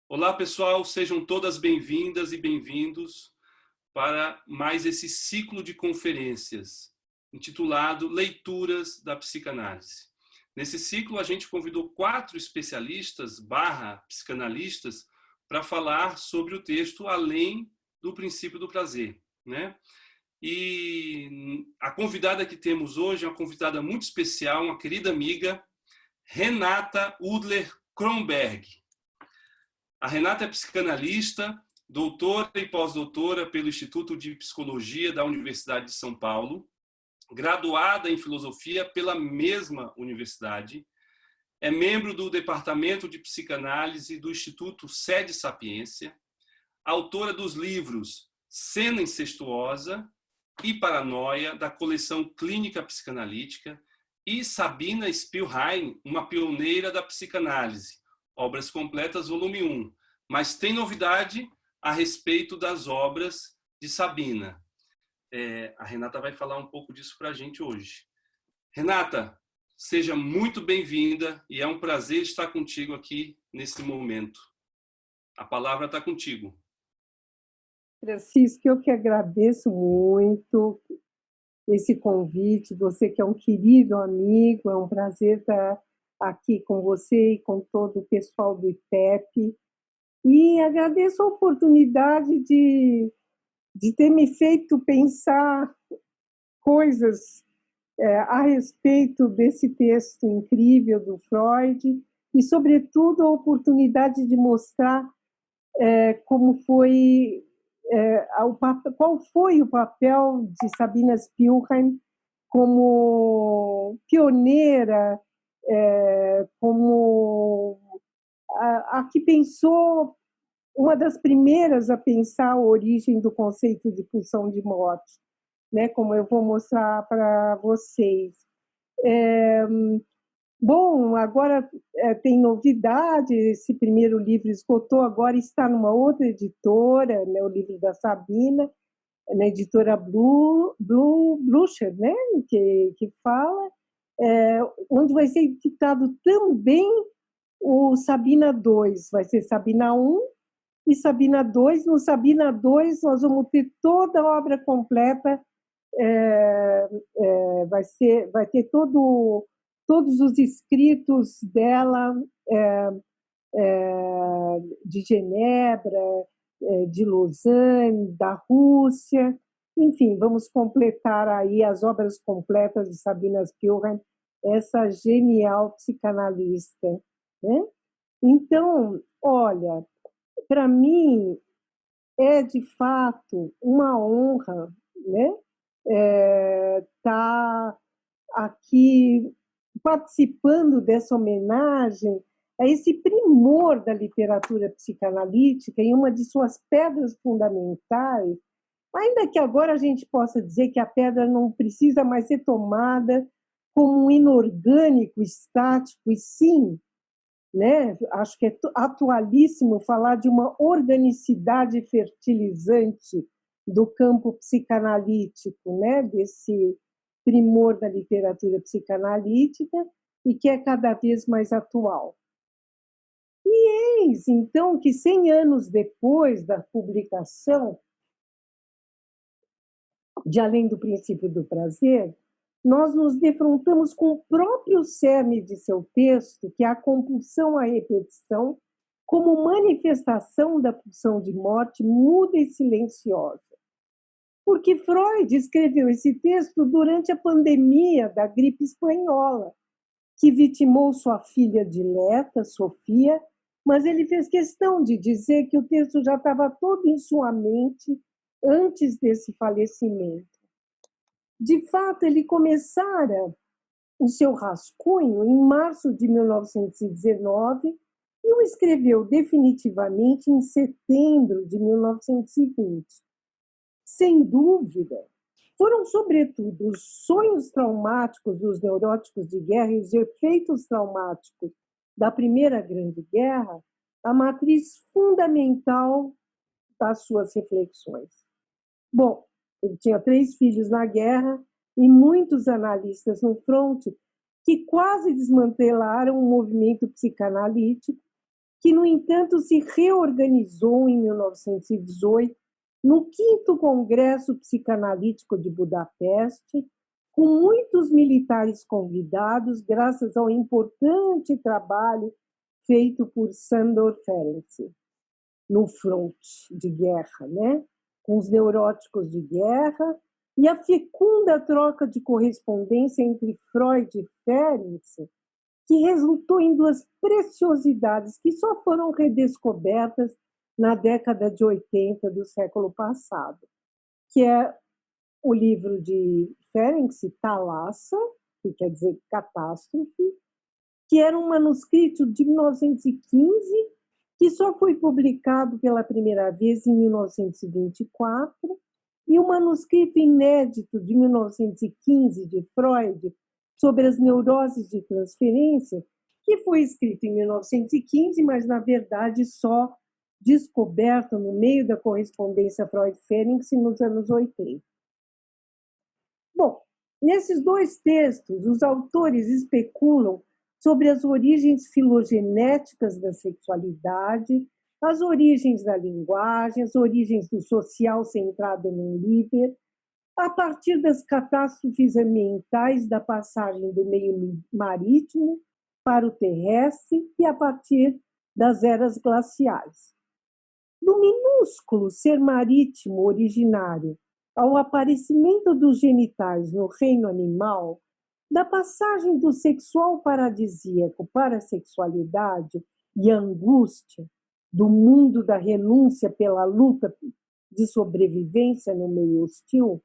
Olá, pessoal, sejam todas bem-vindas e bem-vindos para mais esse ciclo de conferências, intitulado Leituras da Psicanálise. Nesse ciclo, a gente convidou 4 especialistas / psicanalistas para falar sobre o texto Além do Princípio do Prazer, né? E a convidada que temos hoje é uma convidada muito especial, uma querida amiga, Renata Udler Kronberg. A Renata é psicanalista, doutora e pós-doutora pelo Instituto de Psicologia da Universidade de São Paulo, graduada em filosofia pela mesma universidade, é membro do Departamento de Psicanálise do Instituto Sede Sapiência, autora dos livros Cena Incestuosa e Paranoia, da coleção Clínica Psicanalítica, e Sabina Spielrein, uma pioneira da psicanálise, Obras Completas, volume 1. Mas tem novidade a respeito das obras de Sabina. A Renata vai falar um pouco disso para a gente hoje. Renata, seja muito bem-vinda e é um prazer estar contigo aqui nesse momento. A palavra está contigo. Francisco, eu que agradeço muito esse convite, você que é um querido amigo, é um prazer estar aqui com você e com todo o pessoal do IPEP, e agradeço a oportunidade de ter me feito pensar coisas a respeito desse texto incrível do Freud, e sobretudo a oportunidade de mostrar como foi qual foi o papel de Sabina Spielrein como pioneira, como a que pensou, uma das primeiras a pensar a origem do conceito de pulsão de morte, né? Como eu vou mostrar para vocês. Bom, agora tem novidade, esse primeiro livro esgotou, agora está numa outra editora, né, o livro da Sabina, na editora Blucher, né, que fala, onde vai ser editado também o Sabina 2, vai ser Sabina 1 e Sabina 2. No Sabina 2 nós vamos ter toda a obra completa, vai ter todos os escritos dela, de Genebra, de Lausanne, da Rússia, enfim, vamos completar aí as obras completas de Sabina Spielrein, essa genial psicanalista, né? Então, olha, para mim é de fato uma honra, né? Tá aqui participando dessa homenagem a esse primor da literatura psicanalítica e uma de suas pedras fundamentais, ainda que agora a gente possa dizer que a pedra não precisa mais ser tomada como um inorgânico estático, e sim, né, acho que é atualíssimo falar de uma organicidade fertilizante do campo psicanalítico, né, desse primor da literatura psicanalítica, e que é cada vez mais atual. E eis, então, que 100 anos depois da publicação de Além do Princípio do Prazer, nós nos defrontamos com o próprio cerne de seu texto, que é a compulsão à repetição, como manifestação da pulsão de morte muda e silenciosa. Porque Freud escreveu esse texto durante a pandemia da gripe espanhola, que vitimou sua filha dileta, Sofia, mas ele fez questão de dizer que o texto já estava todo em sua mente antes desse falecimento. De fato, ele começara o seu rascunho em março de 1919 e o escreveu definitivamente em setembro de 1920. Sem dúvida, foram sobretudo os sonhos traumáticos dos neuróticos de guerra e os efeitos traumáticos da Primeira Grande Guerra a matriz fundamental das suas reflexões. Bom, ele tinha 3 filhos na guerra e muitos analistas no fronte que quase desmantelaram o movimento psicanalítico, que, no entanto, se reorganizou em 1918 no 5º Congresso Psicanalítico de Budapeste, com muitos militares convidados, graças ao importante trabalho feito por Sándor Ferenczi no fronte de guerra, né? Com os neuróticos de guerra, e a fecunda troca de correspondência entre Freud e Ferenczi, que resultou em 2 preciosidades que só foram redescobertas na década de 80 do século passado, que é o livro de Ferenczi, Thalassa, que quer dizer catástrofe, que era um manuscrito de 1915, que só foi publicado pela primeira vez em 1924, e um manuscrito inédito de 1915 de Freud sobre as neuroses de transferência, que foi escrito em 1915, mas, na verdade, só descoberto no meio da correspondência Freud-Ferenczi nos anos 80. Bom, nesses 2 textos, os autores especulam sobre as origens filogenéticas da sexualidade, as origens da linguagem, as origens do social centrado no líder, a partir das catástrofes ambientais da passagem do meio marítimo para o terrestre e a partir das eras glaciais. Do minúsculo ser marítimo originário ao aparecimento dos genitais no reino animal, da passagem do sexual paradisíaco para a sexualidade e a angústia, do mundo da renúncia pela luta de sobrevivência no meio hostil,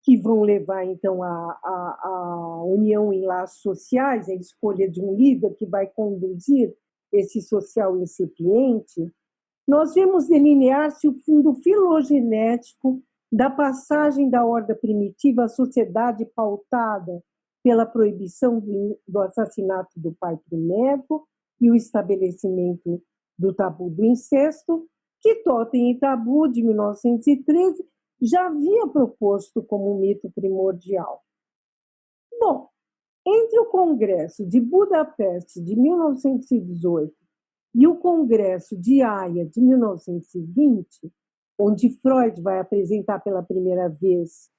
que vão levar, então, à união em laços sociais, a escolha de um líder que vai conduzir esse social incipiente, nós vemos delinear-se o fundo filogenético da passagem da horda primitiva à sociedade pautada pela proibição do assassinato do pai primitivo e o estabelecimento do tabu do incesto, que Totem e Tabu, de 1913, já havia proposto como um mito primordial. Bom, entre o Congresso de Budapeste de 1918 e o Congresso de Haia de 1920, onde Freud vai apresentar pela primeira vez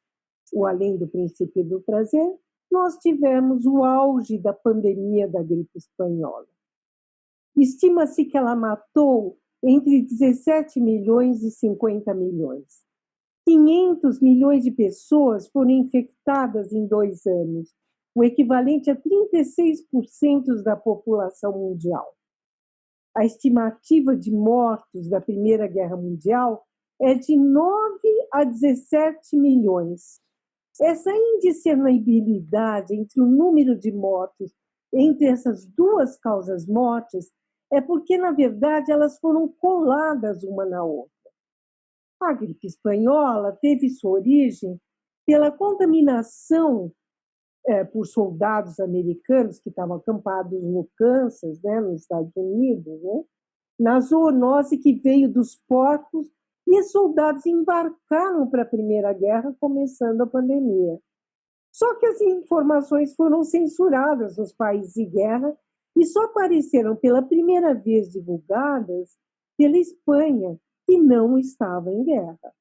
o Além do Princípio do Prazer, nós tivemos o auge da pandemia da gripe espanhola. Estima-se que ela matou entre 17 milhões e 50 milhões. 500 milhões de pessoas foram infectadas em 2 anos, o equivalente a 36% da população mundial. A estimativa de mortos da Primeira Guerra Mundial é de 9 a 17 milhões. Essa indiscernibilidade entre o número de mortos entre essas 2 causas mortes é porque, na verdade, elas foram coladas uma na outra. A gripe espanhola teve sua origem pela contaminação por soldados americanos que estavam acampados no Kansas, né, nos Estados Unidos, né, na zoonose que veio dos porcos, e os soldados embarcaram para a Primeira Guerra, começando a pandemia. Só que as informações foram censuradas nos países de guerra e só apareceram pela primeira vez divulgadas pela Espanha, que não estava em guerra.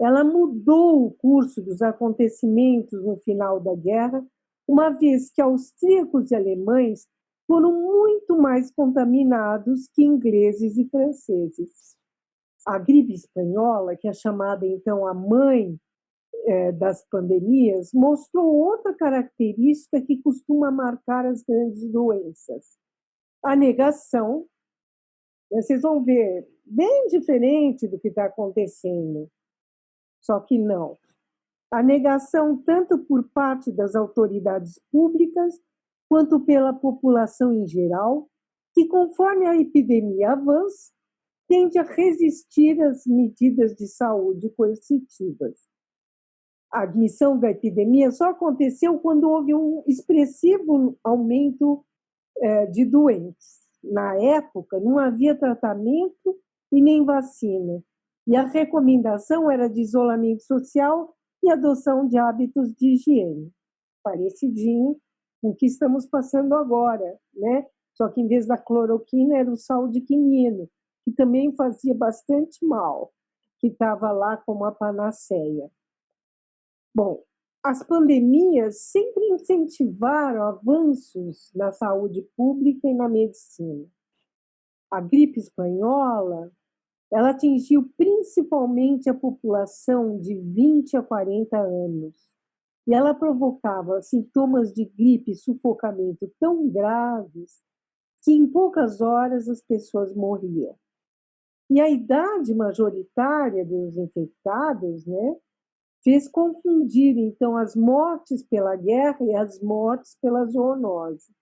Ela mudou o curso dos acontecimentos no final da guerra, uma vez que austríacos e alemães foram muito mais contaminados que ingleses e franceses. A gripe espanhola, que é chamada então a mãe das pandemias, mostrou outra característica que costuma marcar as grandes doenças: a negação. Vocês vão ver, bem diferente do que está acontecendo, só que não. A negação tanto por parte das autoridades públicas quanto pela população em geral, que, conforme a epidemia avança, tende a resistir às medidas de saúde coercitivas. A admissão da epidemia só aconteceu quando houve um expressivo aumento de doentes. Na época, não havia tratamento e nem vacina, e a recomendação era de isolamento social e adoção de hábitos de higiene, parecidinho com o que estamos passando agora, né? só que em vez da cloroquina era o sal de quinino, que também fazia bastante mal, que estava lá como a panaceia. Bom, as pandemias sempre incentivaram avanços na saúde pública e na medicina. A gripe espanhola, ela atingiu principalmente a população de 20 a 40 anos. E ela provocava sintomas de gripe e sufocamento tão graves que em poucas horas as pessoas morriam. E a idade majoritária dos infectados, né, fez confundir, então, as mortes pela guerra e as mortes pela zoonose.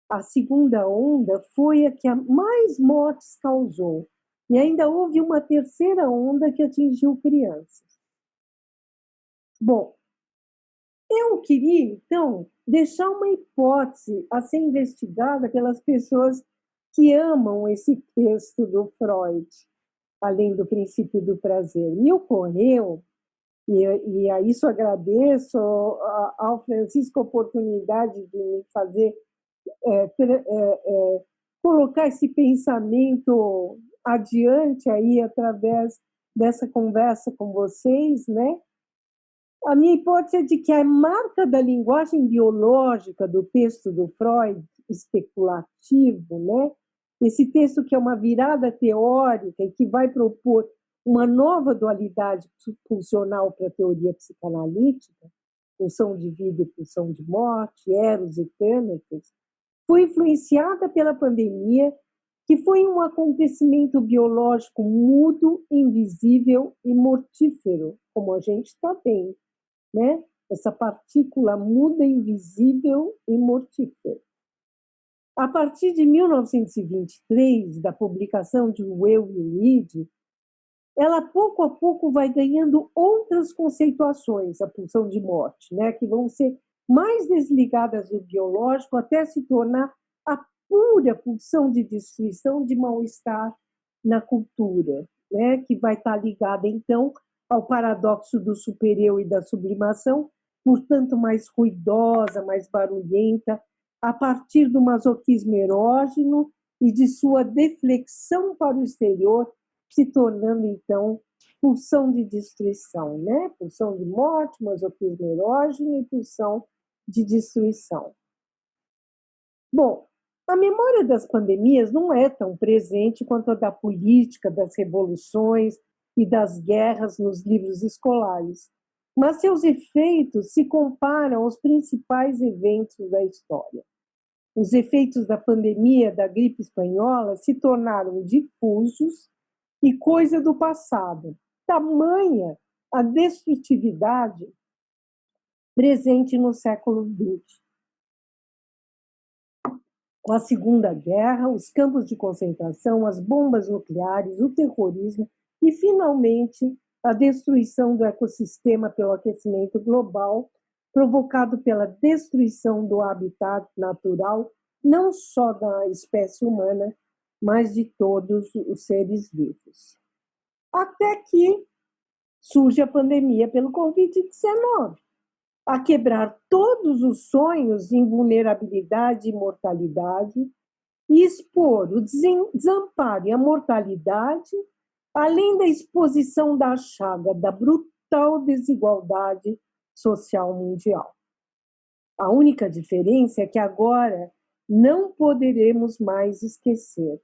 A segunda onda foi a que mais mortes causou. E ainda houve uma terceira onda que atingiu crianças. Bom, eu queria, então, deixar uma hipótese a ser investigada pelas pessoas que amam esse texto do Freud, além do princípio do prazer. Me ocorreu, e a isso agradeço ao Francisco a oportunidade de me fazer colocar esse pensamento adiante aí através dessa conversa com vocês, né? A minha hipótese é de que a marca da linguagem biológica do texto do Freud, especulativo, né? Esse texto que é uma virada teórica e que vai propor uma nova dualidade pulsional para a teoria psicanalítica, pulsão de vida e pulsão de morte, eros e thanatos, foi influenciada pela pandemia, que foi um acontecimento biológico mudo, invisível e mortífero, como a gente está vendo, né? Essa partícula muda, invisível e mortífera. A partir de 1923, da publicação de Will e Reed, ela pouco a pouco vai ganhando outras conceituações, a pulsão de morte, né? Que vão ser mais desligadas do biológico até se tornar a pura pulsão de destruição de mal-estar na cultura, né? Que vai estar ligada, então, ao paradoxo do supereu e da sublimação, portanto, mais ruidosa, mais barulhenta, a partir do masoquismo erógeno e de sua deflexão para o exterior, se tornando, então, pulsão de destruição, né? Pulsão de morte, masoquismo erógeno e pulsão de destruição. Bom, a memória das pandemias não é tão presente quanto a da política, das revoluções e das guerras nos livros escolares, mas seus efeitos se comparam aos principais eventos da história. Os efeitos da pandemia da gripe espanhola se tornaram difusos e coisa do passado, tamanha a destrutividade presente no século XX. Com a Segunda Guerra, os campos de concentração, as bombas nucleares, o terrorismo e, finalmente, a destruição do ecossistema pelo aquecimento global, provocado pela destruição do habitat natural, não só da espécie humana, mas de todos os seres vivos. Até que surge a pandemia pelo Covid-19, a quebrar todos os sonhos de invulnerabilidade e mortalidade e expor o desamparo e a mortalidade, além da exposição da chaga da brutal desigualdade social mundial. A única diferença é que agora não poderemos mais esquecer,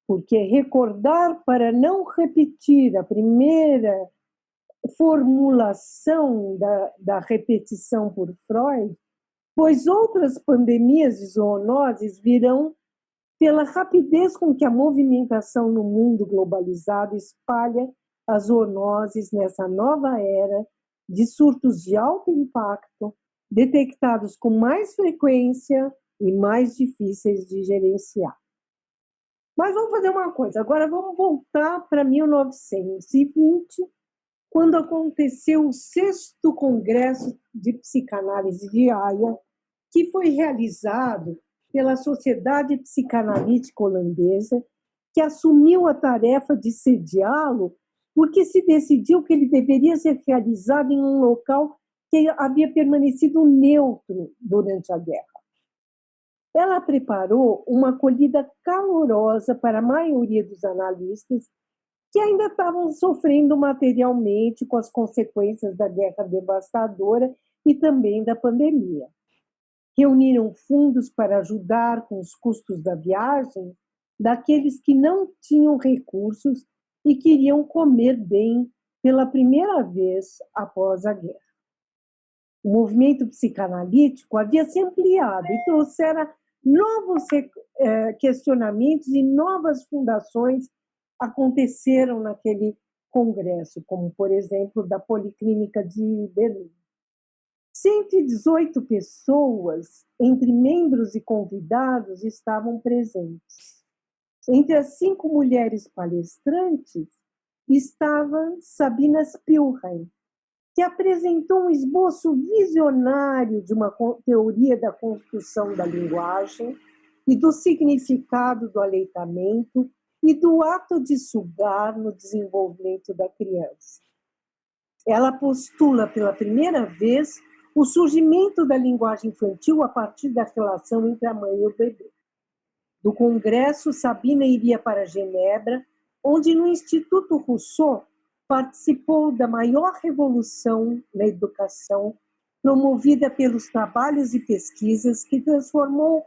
porque recordar para não repetir a primeira formulação da repetição por Freud, pois outras pandemias de zoonoses virão pela rapidez com que a movimentação no mundo globalizado espalha as zoonoses nessa nova era de surtos de alto impacto, detectados com mais frequência e mais difíceis de gerenciar. Mas vamos fazer uma coisa, agora vamos voltar para 1920, quando aconteceu o 6º Congresso de Psicanálise de Haia, que foi realizado pela Sociedade Psicanalítica Holandesa, que assumiu a tarefa de sediá-lo, porque se decidiu que ele deveria ser realizado em um local que havia permanecido neutro durante a guerra. ela preparou uma acolhida calorosa para a maioria dos analistas que ainda estavam sofrendo materialmente com as consequências da guerra devastadora e também da pandemia. Reuniram fundos para ajudar com os custos da viagem daqueles que não tinham recursos e queriam comer bem pela primeira vez após a guerra. O movimento psicanalítico havia se ampliado e trouxera novos questionamentos e novas fundações aconteceram naquele congresso, como, por exemplo, da Policlínica de Berlim. 118 pessoas, entre membros e convidados, estavam presentes. Entre as 5 mulheres palestrantes estava Sabina Spielheim, que apresentou um esboço visionário de uma teoria da construção da linguagem e do significado do aleitamento e do ato de sugar no desenvolvimento da criança. Ela postula pela primeira vez o surgimento da linguagem infantil a partir da relação entre a mãe e o bebê. Do congresso, Sabina iria para Genebra, onde no Instituto Rousseau participou da maior revolução na educação promovida pelos trabalhos e pesquisas que transformou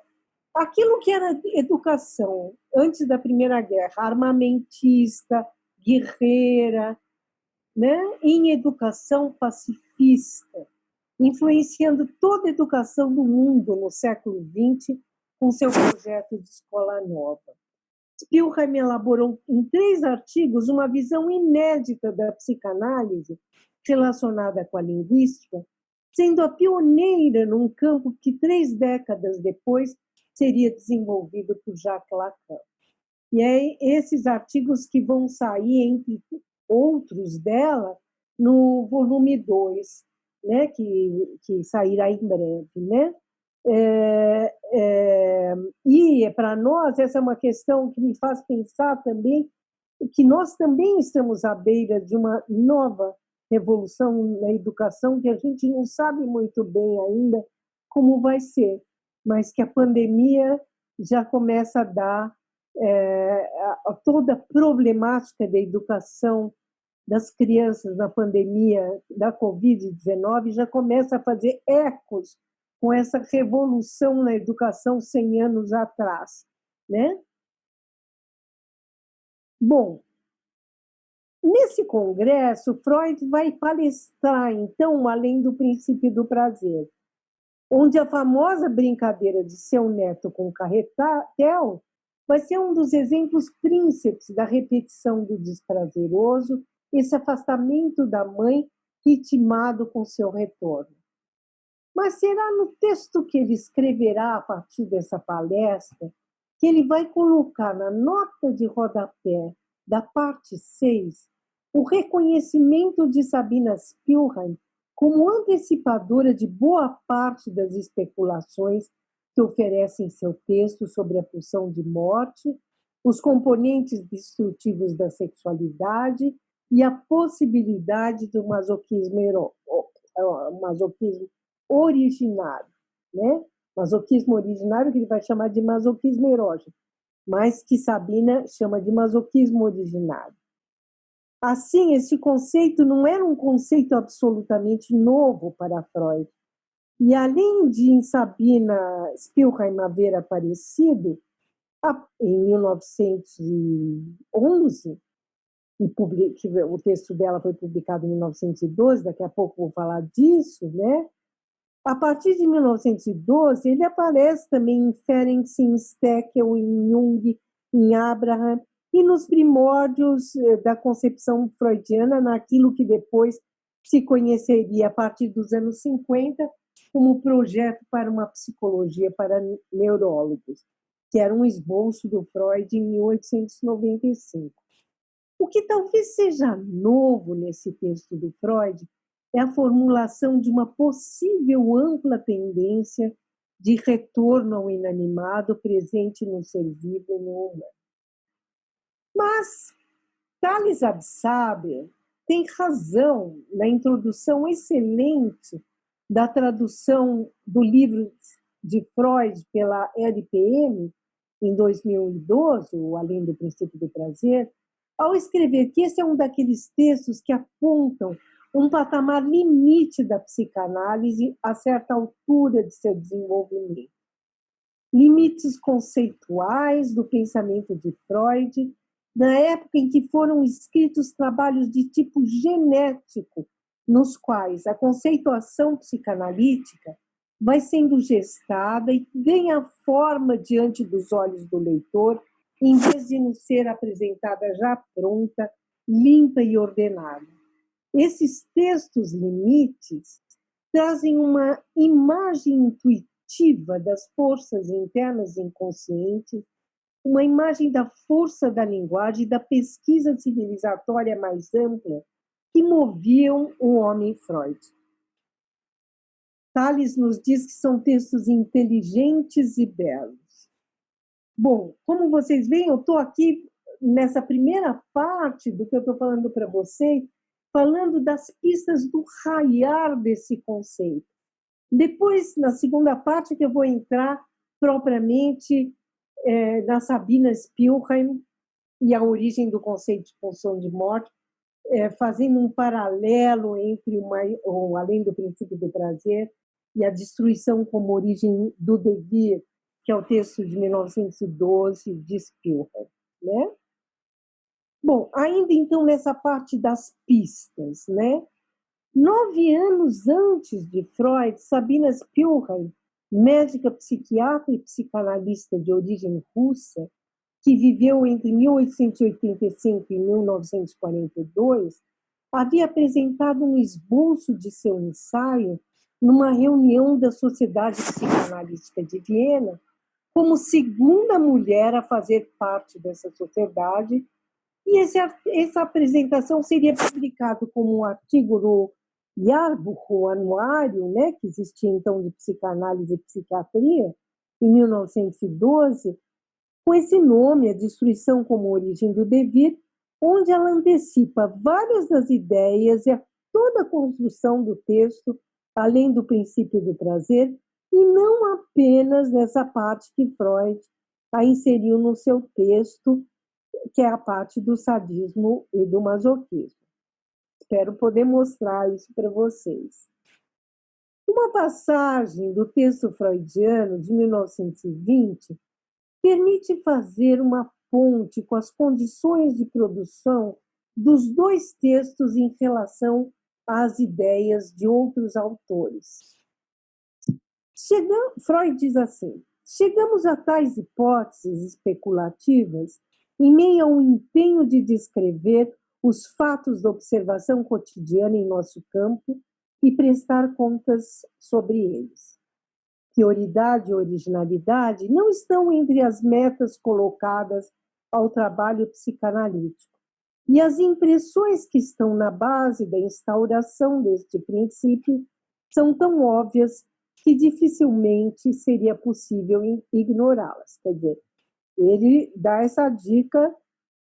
aquilo que era educação antes da Primeira Guerra, armamentista, guerreira, né, em educação pacifista, influenciando toda a educação do mundo no século XX com seu projeto de escola nova. Spielheim elaborou em 3 artigos uma visão inédita da psicanálise relacionada com a linguística, sendo a pioneira num campo que 3 décadas depois seria desenvolvido por Jacques Lacan. E é esses artigos que vão sair, entre outros dela, no volume 2, né, que sairá em breve, né? E para nós essa é uma questão que me faz pensar também que nós também estamos à beira de uma nova revolução na educação que a gente não sabe muito bem ainda como vai ser, mas que a pandemia já começa a dar toda a problemática da educação das crianças na pandemia da Covid-19 já começa a fazer ecos com essa revolução na educação 100 anos atrás, né? Bom, nesse congresso, Freud vai palestrar, então, além do princípio do prazer, onde a famosa brincadeira de seu neto com carretel vai ser um dos exemplos príncipes da repetição do desprazeroso, esse afastamento da mãe ritmado com seu retorno. Mas será no texto que ele escreverá a partir dessa palestra que ele vai colocar na nota de rodapé da parte 6 o reconhecimento de Sabina Spielheim como antecipadora de boa parte das especulações que oferece em seu texto sobre a pulsão de morte, os componentes destrutivos da sexualidade e a possibilidade do masoquismo originário, né? Masoquismo originário que ele vai chamar de masoquismo erógeno, mas que Sabina chama de masoquismo originário. Assim, esse conceito não era um conceito absolutamente novo para Freud. E além de em Sabina Spielheim haver aparecido em 1911, o texto dela foi publicado em 1912, daqui a pouco vou falar disso, né? A partir de 1912, ele aparece também em Ferenc, em Steckel, em Jung, em Abraham, e nos primórdios da concepção freudiana, naquilo que depois se conheceria a partir dos anos 50 como projeto para uma psicologia para neurólogos, que era um esboço do Freud em 1895. O que talvez seja novo nesse texto do Freud é a formulação de uma possível ampla tendência de retorno ao inanimado presente no ser vivo e no humano. Mas Thales Absaber tem razão na introdução excelente da tradução do livro de Freud pela LPM, em 2012, o Além do Princípio do Prazer, ao escrever que esse é um daqueles textos que apontam um patamar limite da psicanálise a certa altura de seu desenvolvimento. Limites conceituais do pensamento de Freud, na época em que foram escritos trabalhos de tipo genético, nos quais a conceituação psicanalítica vai sendo gestada e ganha forma diante dos olhos do leitor, em vez de nos ser apresentada já pronta, limpa e ordenada. Esses textos limites trazem uma imagem intuitiva das forças internas e inconscientes, uma imagem da força da linguagem e da pesquisa civilizatória mais ampla que moviam o homem Freud. Tales nos diz que são textos inteligentes e belos. Bom, como vocês veem, eu estou aqui nessa primeira parte do que eu estou falando para vocês, falando das pistas do raiar desse conceito. Depois, na segunda parte, que eu vou entrar propriamente na Sabina Spielheim e a origem do conceito de pulsão de morte, fazendo um paralelo entre o Além do Princípio do Prazer e a destruição como origem do devir, que é o texto de 1912 de Spielheim, né? Bom, ainda então nessa parte das pistas, né? 9 anos antes de Freud, Sabina Spielheim, médica psiquiatra e psicanalista de origem russa, que viveu entre 1885 e 1942, havia apresentado um esboço de seu ensaio numa reunião da Sociedade Psicanalítica de Viena, como segunda mulher a fazer parte dessa sociedade, e essa apresentação seria publicada como um artigo no Jahrbuch, o anuário, né, que existia então de psicanálise e psiquiatria, em 1912, com esse nome, A Destruição como Origem do Devir, onde ela antecipa várias das ideias e toda a construção do texto, além do princípio do prazer, e não apenas nessa parte que Freud a inseriu no seu texto, que é a parte do sadismo e do masoquismo. Espero poder mostrar isso para vocês. Uma passagem do texto freudiano de 1920 permite fazer uma ponte com as condições de produção dos dois textos em relação às ideias de outros autores. Freud diz assim: chegamos a tais hipóteses especulativas em meio a um empenho de descrever os fatos da observação cotidiana em nosso campo e prestar contas sobre eles. Prioridade e originalidade não estão entre as metas colocadas ao trabalho psicanalítico, e as impressões que estão na base da instauração deste princípio são tão óbvias que dificilmente seria possível ignorá-las. Quer dizer, ele dá essa dica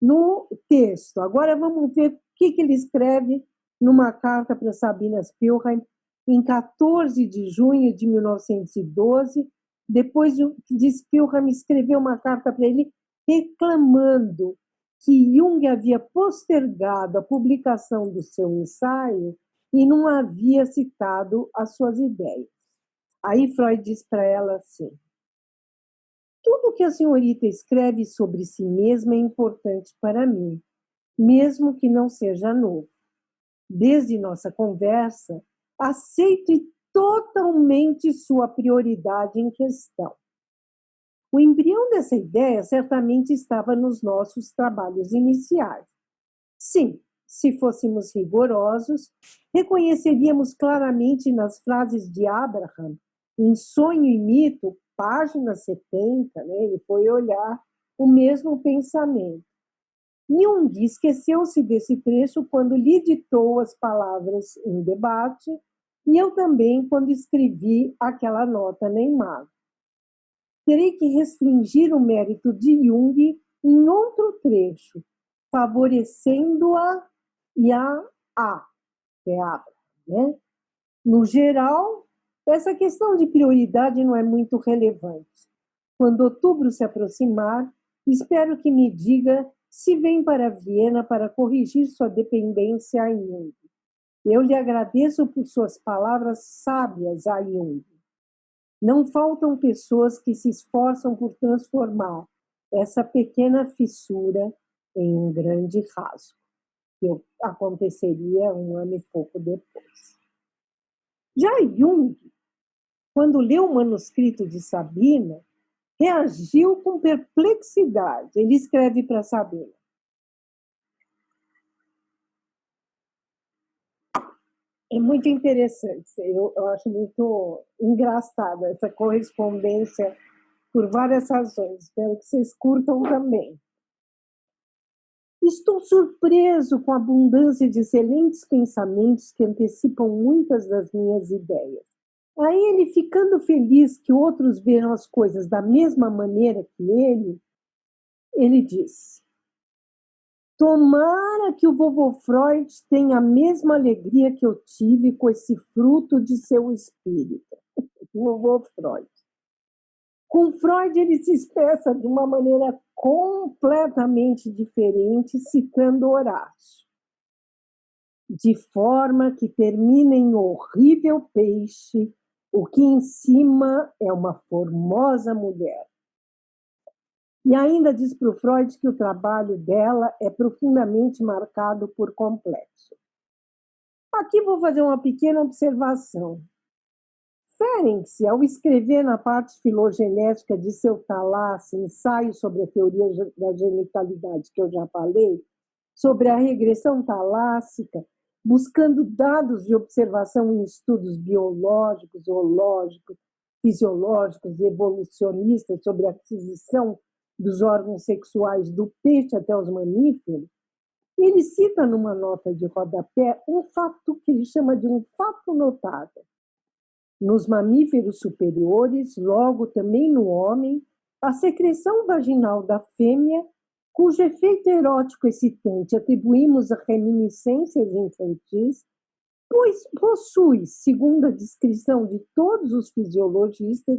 no texto. Agora vamos ver o que ele escreve numa carta para Sabina Spielheim, em 14 de junho de 1912, depois de Spielheim escrever uma carta para ele reclamando que Jung havia postergado a publicação do seu ensaio e não havia citado as suas ideias. Aí Freud diz para ela assim: tudo que a senhorita escreve sobre si mesma é importante para mim, mesmo que não seja novo. Desde nossa conversa, aceito totalmente sua prioridade em questão. O embrião dessa ideia certamente estava nos nossos trabalhos iniciais. Sim, se fôssemos rigorosos, reconheceríamos claramente nas frases de Abraham, em Sonho e Mito, página 70, né, ele foi olhar o mesmo pensamento. Jung esqueceu-se desse trecho quando lhe ditou as palavras em debate, e eu também quando escrevi aquela nota na imagem. Terei que restringir o mérito de Jung em outro trecho, favorecendo-a e a, que é Abraham, né? No geral, Essa questão de prioridade não é muito relevante. Quando outubro se aproximar, espero que me diga se vem para Viena para corrigir sua dependência a Jung. Eu lhe agradeço por suas palavras sábias a Jung. Não faltam pessoas que se esforçam por transformar essa pequena fissura em um grande rasgo, que aconteceria um ano e pouco depois. Já Jung, quando leu o manuscrito de Sabina, reagiu com perplexidade. Ele escreve para Sabina: é muito interessante, eu acho muito engraçada essa correspondência por várias razões. Espero que vocês curtam também. Estou surpreso com a abundância de excelentes pensamentos que antecipam muitas das minhas ideias. Aí ele, ficando feliz que outros vejam as coisas da mesma maneira que ele diz: tomara que o vovô Freud tenha a mesma alegria que eu tive com esse fruto de seu espírito. O vovô Freud. Com Freud, ele se expressa de uma maneira completamente diferente, citando Horácio. De forma que termina em horrível peixe, o que em cima é uma formosa mulher. E ainda diz para o Freud que o trabalho dela é profundamente marcado por complexo. Aqui vou fazer uma pequena observação. Ferenc, ao escrever na parte filogenética de seu Thalasse, ensaio sobre a teoria da genitalidade, que eu já falei, sobre a regressão talássica, buscando dados de observação em estudos biológicos, zoológicos, fisiológicos e evolucionistas sobre a aquisição dos órgãos sexuais do peixe até os mamíferos, ele cita numa nota de rodapé um fato que ele chama de um fato notável. Nos mamíferos superiores, logo também no homem, a secreção vaginal da fêmea, cujo efeito erótico excitante atribuímos a reminiscências infantis, pois possui, segundo a descrição de todos os fisiologistas,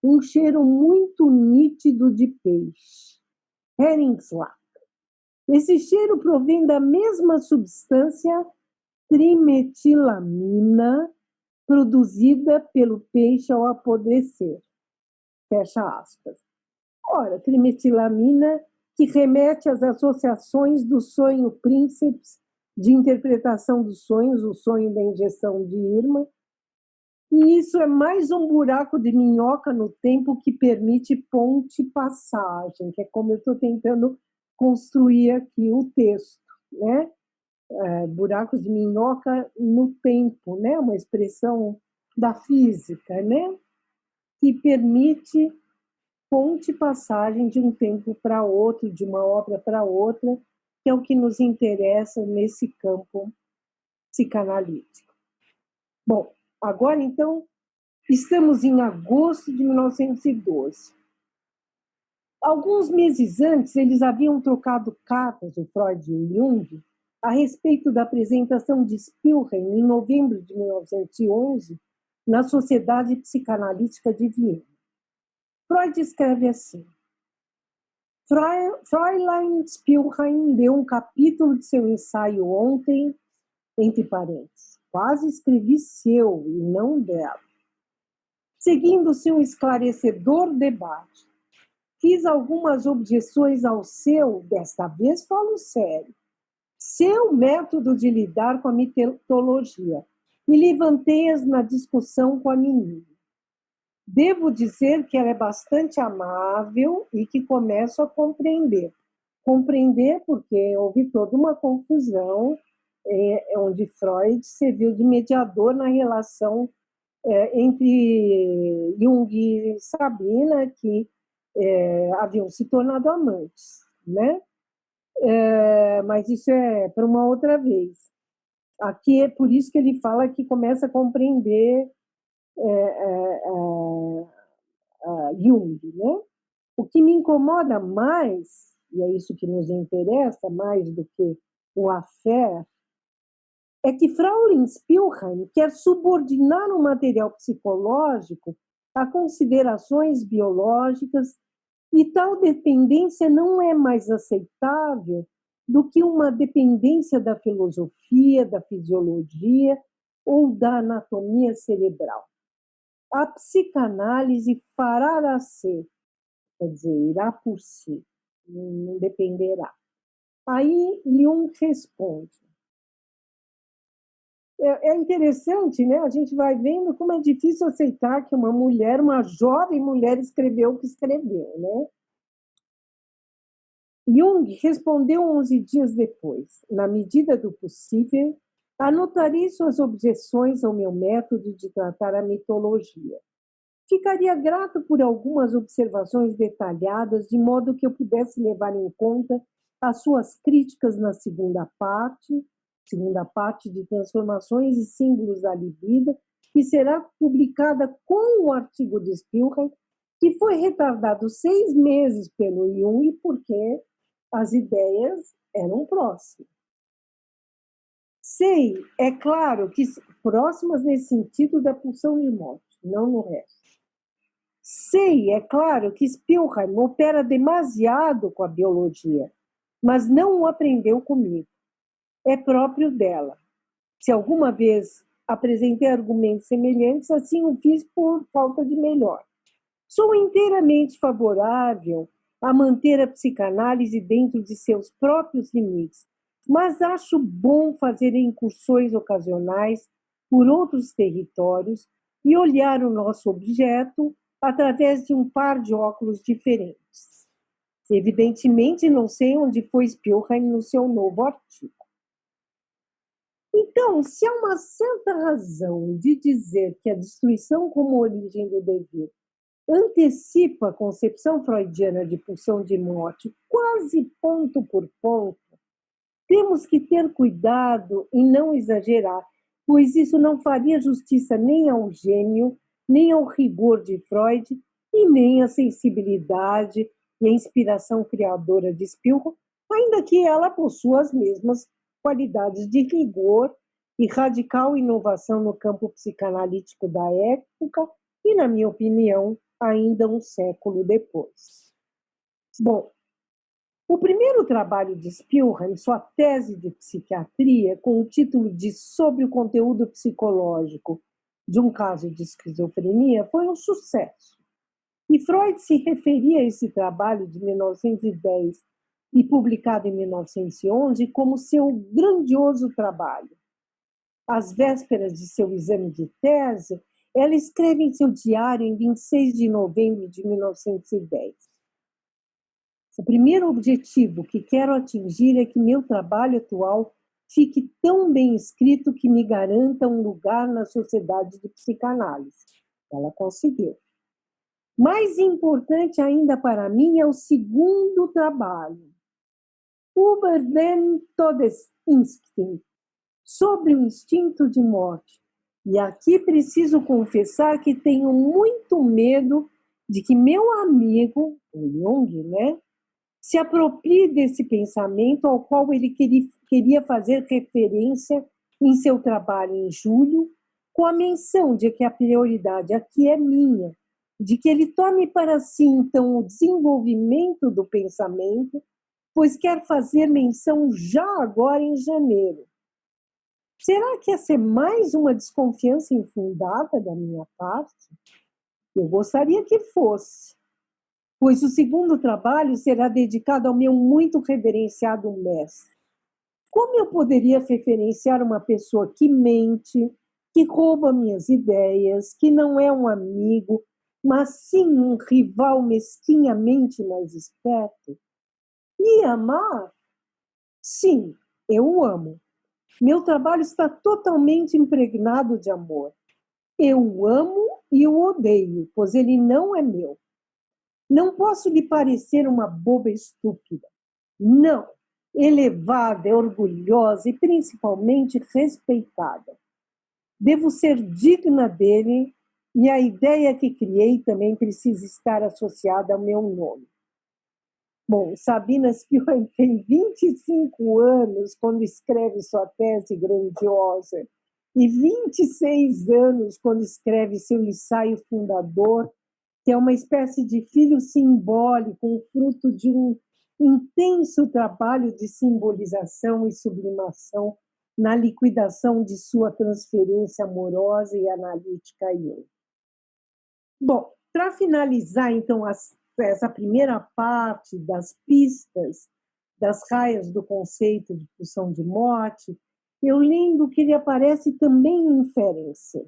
um cheiro muito nítido de peixe. Heringslack. Esse cheiro provém da mesma substância trimetilamina produzida pelo peixe ao apodrecer. Fecha aspas. Ora, trimetilamina, que remete às associações do sonho príncipes de interpretação dos sonhos, o sonho da injeção de Irma, e isso é mais um buraco de minhoca no tempo que permite ponte-passagem, que é como eu estou tentando construir aqui o texto, né? Buracos de minhoca no tempo, né? Uma expressão da física, né? Que permite ponte-passagem de um tempo para outro, de uma obra para outra, que é o que nos interessa nesse campo psicanalítico. Bom, agora então, estamos em agosto de 1912. Alguns meses antes, eles haviam trocado cartas, o Freud e o Jung, a respeito da apresentação de Spielheim, em novembro de 1911, na Sociedade Psicanalítica de Viena. Freud escreve assim: Fräulein Spielheim leu um capítulo de seu ensaio ontem, entre parênteses. Quase escrevi seu e não dela. Seguindo-se um esclarecedor debate. Fiz algumas objeções ao seu, desta vez falo sério, seu método de lidar com a mitologia, e levantei-as na discussão com a menina. Devo dizer que ela é bastante amável e que começo a compreender. Compreender porque houve toda uma confusão onde Freud serviu de mediador na relação entre Jung e Sabina, que haviam se tornado amantes, né? Mas isso é para uma outra vez. Aqui é por isso que ele fala que começa a compreender Jung, né? O que me incomoda mais, e é isso que nos interessa mais do que o affair, é que Fraulein Spielheim quer subordinar o material psicológico a considerações biológicas e tal dependência não é mais aceitável do que uma dependência da filosofia, da fisiologia ou da anatomia cerebral. A psicanálise fará a si, quer dizer, irá por si, não dependerá. Aí Jung responde. É interessante, né? A gente vai vendo como é difícil aceitar que uma mulher, uma jovem mulher, escreveu o que escreveu, né? Jung respondeu 11 dias depois. Na medida do possível, anotarei suas objeções ao meu método de tratar a mitologia. Ficaria grato por algumas observações detalhadas, de modo que eu pudesse levar em conta as suas críticas na segunda parte de Transformações e Símbolos da Libido, que será publicada com o artigo de Spielheim, que foi retardado 6 meses pelo Jung, porque as ideias eram próximas. Sei, é claro, que próximas nesse sentido da pulsão de morte, não no resto. Sei, é claro, que Spielheim opera demasiado com a biologia, mas não o aprendeu comigo. É próprio dela. Se alguma vez apresentei argumentos semelhantes, assim o fiz por falta de melhor. Sou inteiramente favorável a manter a psicanálise dentro de seus próprios limites, mas acho bom fazer incursões ocasionais por outros territórios e olhar o nosso objeto através de um par de óculos diferentes. Evidentemente, não sei onde foi Spielheim no seu novo artigo. Então, se há uma certa razão de dizer que a destruição como origem do devir antecipa a concepção freudiana de pulsão de morte quase ponto por ponto, temos que ter cuidado e não exagerar, pois isso não faria justiça nem ao gênio, nem ao rigor de Freud, e nem à sensibilidade e à inspiração criadora de Spielheim, ainda que ela possua as mesmas qualidades de rigor e radical inovação no campo psicanalítico da época e, na minha opinião, ainda um século depois. Bom, o primeiro trabalho de Spielheim, sua tese de psiquiatria, com o título de Sobre o conteúdo psicológico de um caso de esquizofrenia, foi um sucesso. E Freud se referia a esse trabalho de 1910 e publicado em 1911 como seu grandioso trabalho. Às vésperas de seu exame de tese, ela escreve em seu diário em 26 de novembro de 1910. O primeiro objetivo que quero atingir é que meu trabalho atual fique tão bem escrito que me garanta um lugar na sociedade de psicanálise. Ela conseguiu. Mais importante ainda para mim é o segundo trabalho, Über den Todesinstinkt, sobre o instinto de morte. E aqui preciso confessar que tenho muito medo de que meu amigo, o Jung, né, se aproprie desse pensamento ao qual ele queria fazer referência em seu trabalho em julho, com a menção de que a prioridade aqui é minha, de que ele tome para si, então, o desenvolvimento do pensamento, pois quer fazer menção já agora em janeiro. Será que essa é mais uma desconfiança infundada da minha parte? Eu gostaria que fosse, pois o segundo trabalho será dedicado ao meu muito reverenciado mestre. Como eu poderia referenciar uma pessoa que mente, que rouba minhas ideias, que não é um amigo, mas sim um rival mesquinhamente mais esperto? E amar? Sim, eu o amo. Meu trabalho está totalmente impregnado de amor. Eu o amo e o odeio, pois ele não é meu. Não posso lhe parecer uma boba estúpida. Não, elevada, orgulhosa e principalmente respeitada. Devo ser digna dele e a ideia que criei também precisa estar associada ao meu nome. Bom, Sabina Spielrein tem 25 anos quando escreve sua tese grandiosa e 26 anos quando escreve seu ensaio fundador, que é uma espécie de filho simbólico, um fruto de um intenso trabalho de simbolização e sublimação na liquidação de sua transferência amorosa e analítica a Jung. Bom, para finalizar, então, essa primeira parte das pistas, das raias do conceito de pulsão de morte, eu lembro que ele aparece também em Ferenczi.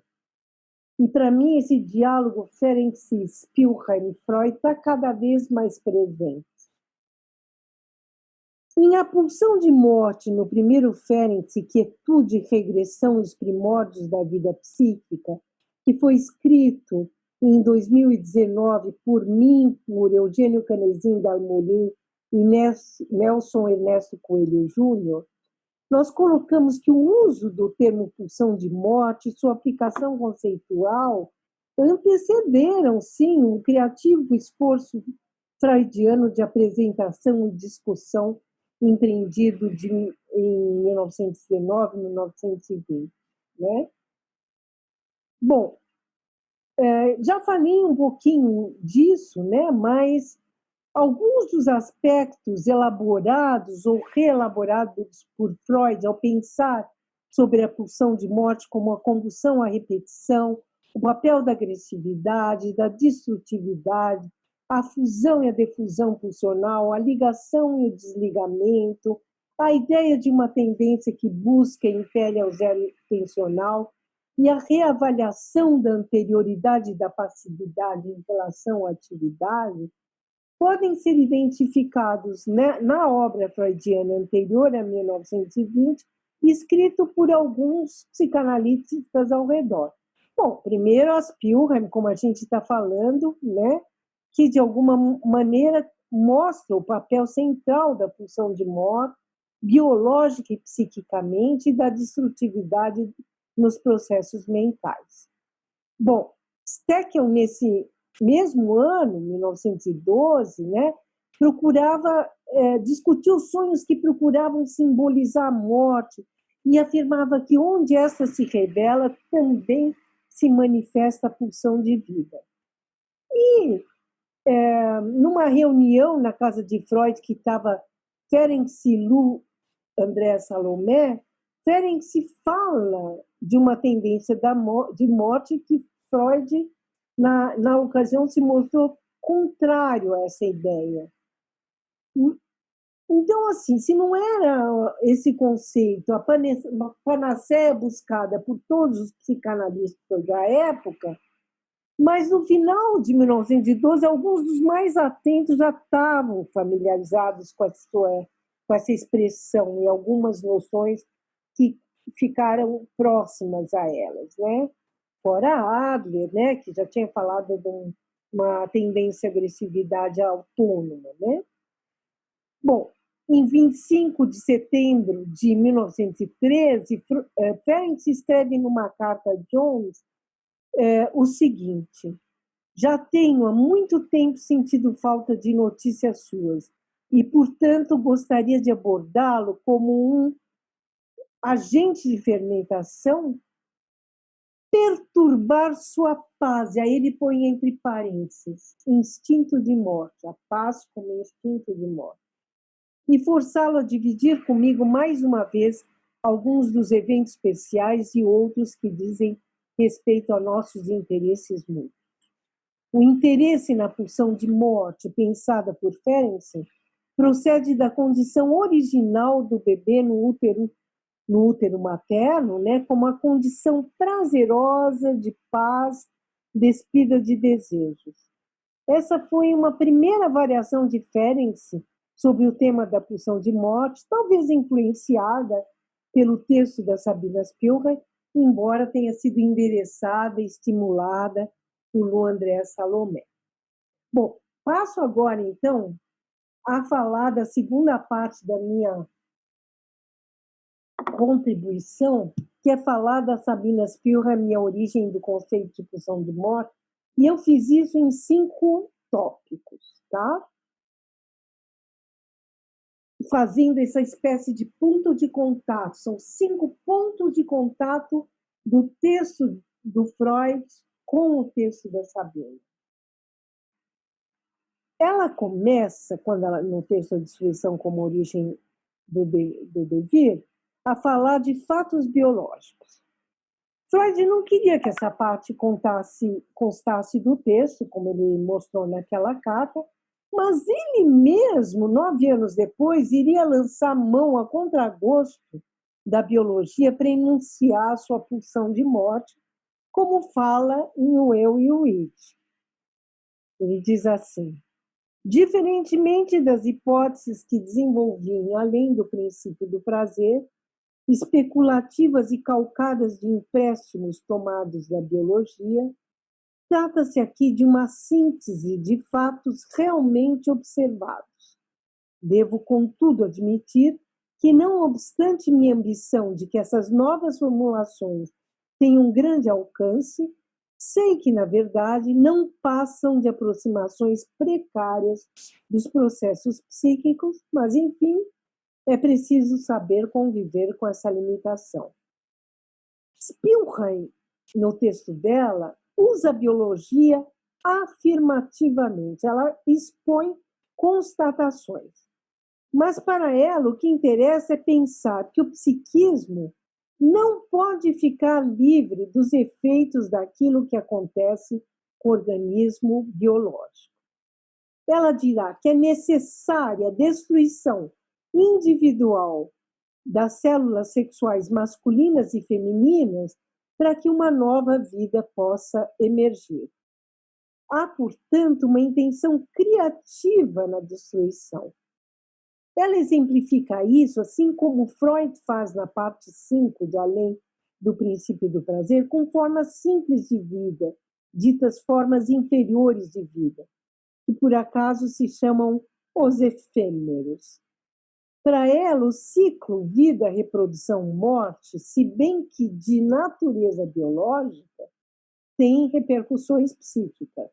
E, para mim, esse diálogo Ferenczi, Spielrein e Freud está cada vez mais presente. Em A Pulsão de Morte, no primeiro Ferenczi, Quietude, Regressão e os Primórdios da Vida Psíquica, que foi escrito em 2019 por mim, por Eugênio Canesim Dalmolin e Nelson Ernesto Coelho Júnior, nós colocamos que o uso do termo pulsão de morte e sua aplicação conceitual antecederam, sim, um criativo esforço freudiano de apresentação e discussão empreendido em 1919, 1920. Né? Bom, já falei um pouquinho disso, né? Mas alguns dos aspectos elaborados ou reelaborados por Freud ao pensar sobre a pulsão de morte como a condução à repetição, o papel da agressividade, da destrutividade, a fusão e a defusão pulsional, a ligação e o desligamento, a ideia de uma tendência que busca e impele ao zero tensional e a reavaliação da anterioridade e da passividade em relação à atividade, podem ser identificados na obra freudiana anterior a 1920, escrito por alguns psicanalistas ao redor. Bom, primeiro a Spielrein, como a gente está falando, né, que de alguma maneira mostra o papel central da pulsão de morte, biológica e psiquicamente, e da destrutividade nos processos mentais. Bom, Steckel, nesse mesmo ano, 1912, né, discutiu os sonhos que procuravam simbolizar a morte e afirmava que onde essa se revela também se manifesta a pulsão de vida. E numa reunião na casa de Freud, que estava Ferenczi, Lu, André Salomé, Ferenczi fala de uma tendência de morte que Freud, na ocasião, se mostrou contrário a essa ideia. Então, assim, se não era esse conceito, a panaceia buscada por todos os psicanalistas da época, mas no final de 1912, alguns dos mais atentos já estavam familiarizados com essa expressão e algumas noções que ficaram próximas a elas, né? Fora Adler, né, que já tinha falado de uma tendência à agressividade autônoma, né? Bom, em 25 de setembro de 1913, Ferenczi escreve numa carta a Jones o seguinte: já tenho há muito tempo sentido falta de notícias suas e, portanto, gostaria de abordá-lo como um agente de fermentação, perturbar sua paz. E aí ele põe entre parênteses, instinto de morte, a paz como instinto de morte, e forçá-lo a dividir comigo mais uma vez alguns dos eventos especiais e outros que dizem respeito a nossos interesses mútuos. O interesse na pulsão de morte pensada por Ferenczi procede da condição original do bebê no útero materno, né, como a condição prazerosa de paz, despida de desejos. Essa foi uma primeira variação de Ferenczi sobre o tema da pulsão de morte, talvez influenciada pelo texto da Sabina Spielrein, embora tenha sido endereçada e estimulada por André Salomé. Bom, passo agora, então, a falar da segunda parte da minha contribuição, que é falar da Sabina Spielrein, a origem do conceito de pulsão de morte, e eu fiz isso em 5 tópicos, tá? fazendo essa espécie de ponto de contato. São 5 pontos de contato do texto do Freud com o texto da Sabine. Ela começa, no texto A Destruição como Origem do Devir, a falar de fatos biológicos. Freud não queria que essa parte constasse do texto, como ele mostrou naquela carta, mas ele mesmo, 9 anos depois, iria lançar mão a contragosto da biologia para enunciar sua pulsão de morte, como fala em O Eu e o Id. Ele diz assim: diferentemente das hipóteses que desenvolvi além do princípio do prazer, especulativas e calcadas de empréstimos tomados da biologia, trata-se aqui de uma síntese de fatos realmente observados. Devo, contudo, admitir que, não obstante minha ambição de que essas novas formulações tenham um grande alcance, sei que, na verdade, não passam de aproximações precárias dos processos psíquicos, mas, enfim, é preciso saber conviver com essa limitação. Spielheim, no texto dela, usa a biologia afirmativamente, ela expõe constatações. Mas, para ela, o que interessa é pensar que o psiquismo não pode ficar livre dos efeitos daquilo que acontece com o organismo biológico. Ela dirá que é necessária a destruição individual das células sexuais masculinas e femininas para que uma nova vida possa emergir. Há, portanto, uma intenção criativa na destruição. Ela exemplifica isso, assim como Freud faz na parte 5 de Além do Princípio do Prazer, com formas simples de vida, ditas formas inferiores de vida, que por acaso se chamam os efêmeros. Para ela, o ciclo vida, reprodução, morte, se bem que de natureza biológica, tem repercussões psíquicas.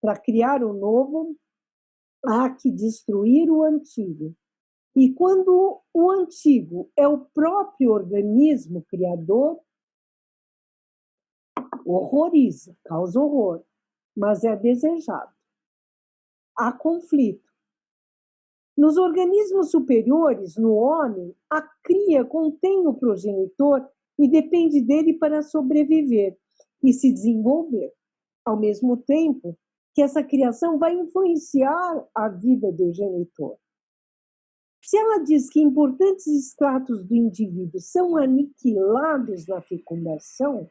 Para criar o novo, há que destruir o antigo. E quando o antigo é o próprio organismo criador, horroriza, causa horror, mas é desejado. Há conflito. Nos organismos superiores, no homem, a cria contém o progenitor e depende dele para sobreviver e se desenvolver. Ao mesmo tempo que essa criação vai influenciar a vida do genitor. Se ela diz que importantes estratos do indivíduo são aniquilados na fecundação,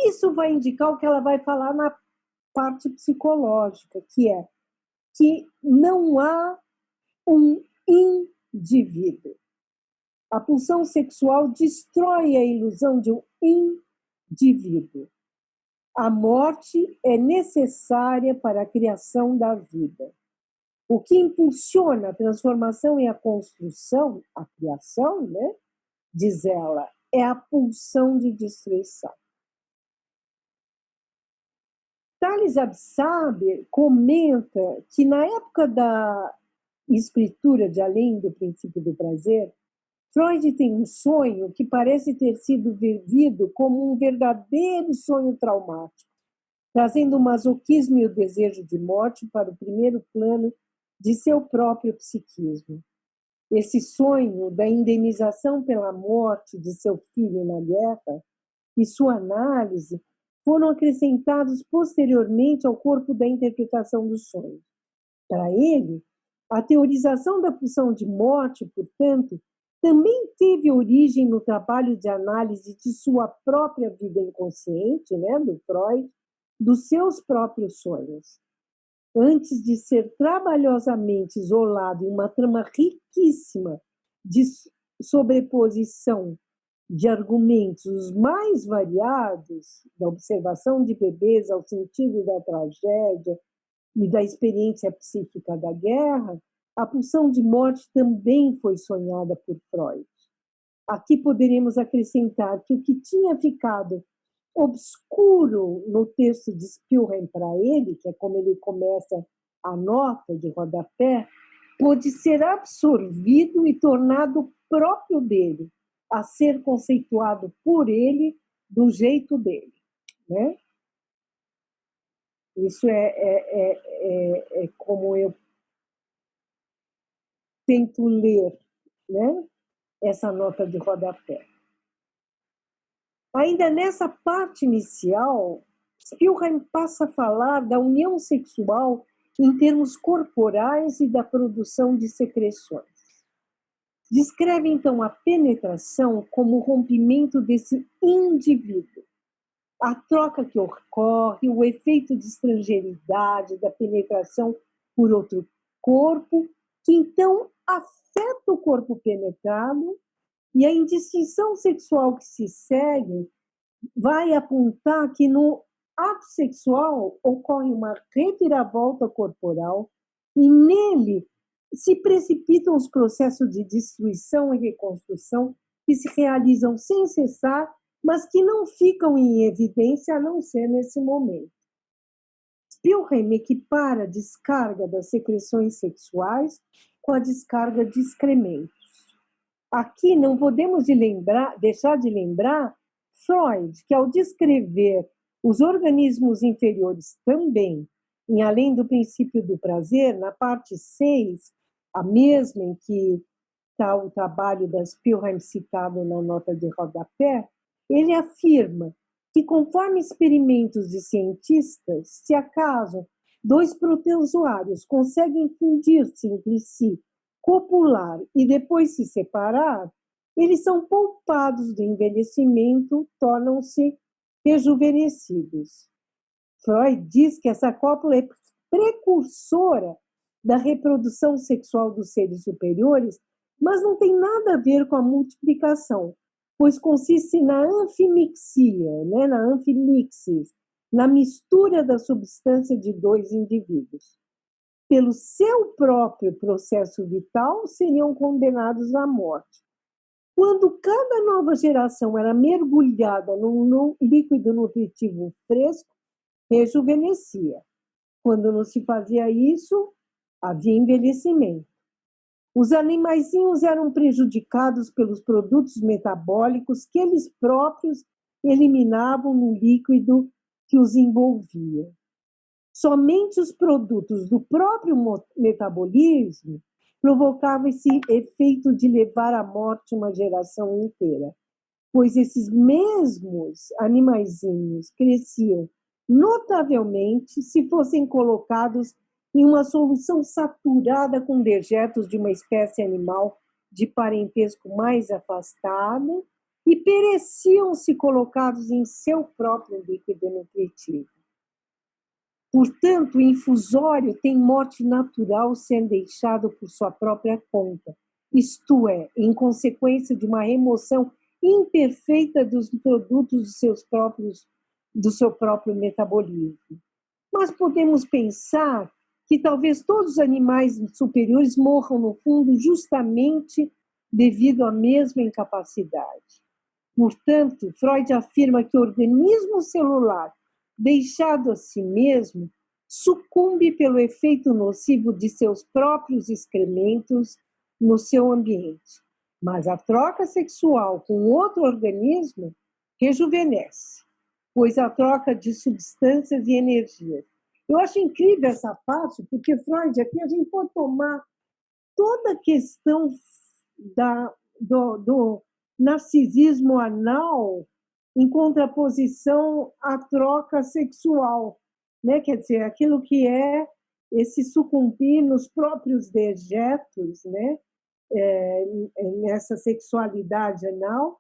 isso vai indicar o que ela vai falar na parte psicológica, que é que não há um indivíduo. A pulsão sexual destrói a ilusão de um indivíduo. A morte é necessária para a criação da vida. O que impulsiona a transformação e a construção, a criação, né, diz ela, é a pulsão de destruição. Thales Absaber comenta que na época da escritura de Além do Princípio do Prazer, Freud tem um sonho que parece ter sido vivido como um verdadeiro sonho traumático, trazendo o masoquismo e o desejo de morte para o primeiro plano de seu próprio psiquismo. Esse sonho da indenização pela morte de seu filho na guerra e sua análise foram acrescentados posteriormente ao corpo da interpretação do sonho. Para ele, a teorização da pulsão de morte, portanto, também teve origem no trabalho de análise de sua própria vida inconsciente, né, do Freud, dos seus próprios sonhos. Antes de ser trabalhosamente isolado em uma trama riquíssima de sobreposição de argumentos os mais variados, da observação de bebês ao sentido da tragédia e da experiência psíquica da guerra, a pulsão de morte também foi sonhada por Freud. Aqui poderíamos acrescentar que o que tinha ficado obscuro no texto de Spielheim para ele, que é como ele começa a nota de rodapé, pôde ser absorvido e tornado próprio dele, a ser conceituado por ele do jeito dele, né? Isso é como eu tento ler, né, essa nota de rodapé. Ainda nessa parte inicial, Spielheim passa a falar da união sexual em termos corporais e da produção de secreções. Descreve, então, a penetração como o rompimento desse indivíduo. A troca que ocorre, o efeito de estrangeiridade da penetração por outro corpo, que então afeta o corpo penetrado, e a indistinção sexual que se segue vai apontar que no ato sexual ocorre uma reviravolta corporal e nele se precipitam os processos de destruição e reconstrução que se realizam sem cessar, mas que não ficam em evidência a não ser nesse momento. Spielheim equipara a descarga das secreções sexuais com a descarga de excrementos. Aqui não podemos deixar de lembrar Freud, que ao descrever os organismos inferiores também, em Além do Princípio do Prazer, na parte 6, a mesma em que está o trabalho da Spielheim citado na nota de rodapé, ele afirma que, conforme experimentos de cientistas, se acaso dois protozoários conseguem fundir-se entre si, copular e depois se separar, eles são poupados do envelhecimento, tornam-se rejuvenescidos. Freud diz que essa cópula é precursora da reprodução sexual dos seres superiores, mas não tem nada a ver com a multiplicação, pois consiste na anfimixia, né, na anfimixis, na mistura da substância de dois indivíduos. Pelo seu próprio processo vital, seriam condenados à morte. Quando cada nova geração era mergulhada num líquido nutritivo fresco, rejuvenescia. Quando não se fazia isso, havia envelhecimento. Os animaizinhos eram prejudicados pelos produtos metabólicos que eles próprios eliminavam no líquido que os envolvia. Somente os produtos do próprio metabolismo provocavam esse efeito de levar à morte uma geração inteira, pois esses mesmos animaizinhos cresciam notavelmente se fossem colocados em uma solução saturada com dejetos de uma espécie animal de parentesco mais afastado e pereciam se colocados em seu próprio líquido nutritivo. Portanto, o infusório tem morte natural sendo deixado por sua própria conta, isto é, em consequência de uma remoção imperfeita dos produtos do seu próprio metabolismo. Mas podemos pensar que talvez todos os animais superiores morram no fundo justamente devido à mesma incapacidade. Portanto, Freud afirma que o organismo celular, deixado a si mesmo, sucumbe pelo efeito nocivo de seus próprios excrementos no seu ambiente. Mas a troca sexual com outro organismo rejuvenesce, pois a troca de substâncias e energias. Eu acho incrível essa parte, porque Freud, aqui a gente pode tomar toda a questão do narcisismo anal em contraposição à troca sexual, né? Quer dizer, aquilo que é esse sucumbir nos próprios dejetos, né? Nessa sexualidade anal,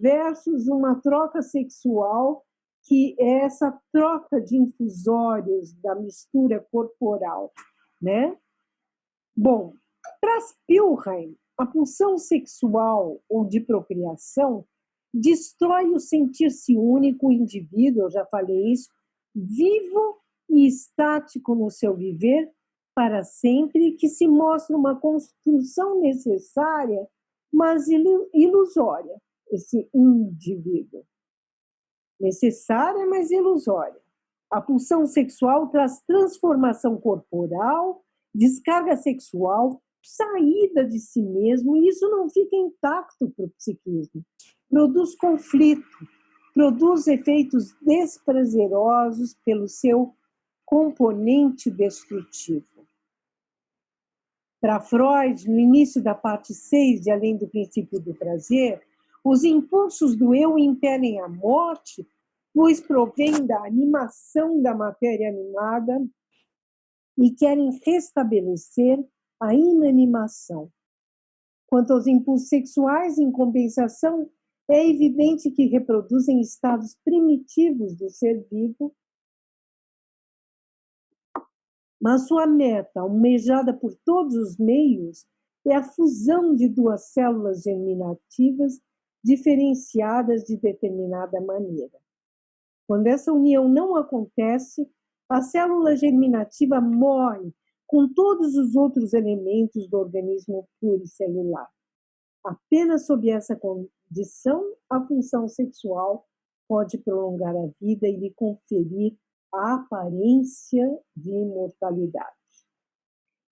versus uma troca sexual que é essa troca de infusórios da mistura corporal, né? Bom, para Spielheim, a pulsão sexual ou de procriação destrói o sentir-se único indivíduo, eu já falei isso, vivo e estático no seu viver para sempre, que se mostra uma construção necessária, mas ilusória, esse indivíduo. Necessária, mas ilusória. A pulsão sexual traz transformação corporal descarga sexual, saída de si mesmo, e isso não fica intacto para o psiquismo. Produz conflito, produz efeitos desprazerosos pelo seu componente destrutivo. Para Freud, no início da parte 6 de Além do Princípio do Prazer, os impulsos do eu impelem a morte, pois provém da animação da matéria animada e querem restabelecer a inanimação. Quanto aos impulsos sexuais, em compensação, é evidente que reproduzem estados primitivos do ser vivo, mas sua meta, almejada por todos os meios, é a fusão de duas células germinativas diferenciadas de determinada maneira. Quando essa união não acontece, a célula germinativa morre com todos os outros elementos do organismo pluricelular. Apenas sob essa condição, a função sexual pode prolongar a vida e lhe conferir a aparência de imortalidade.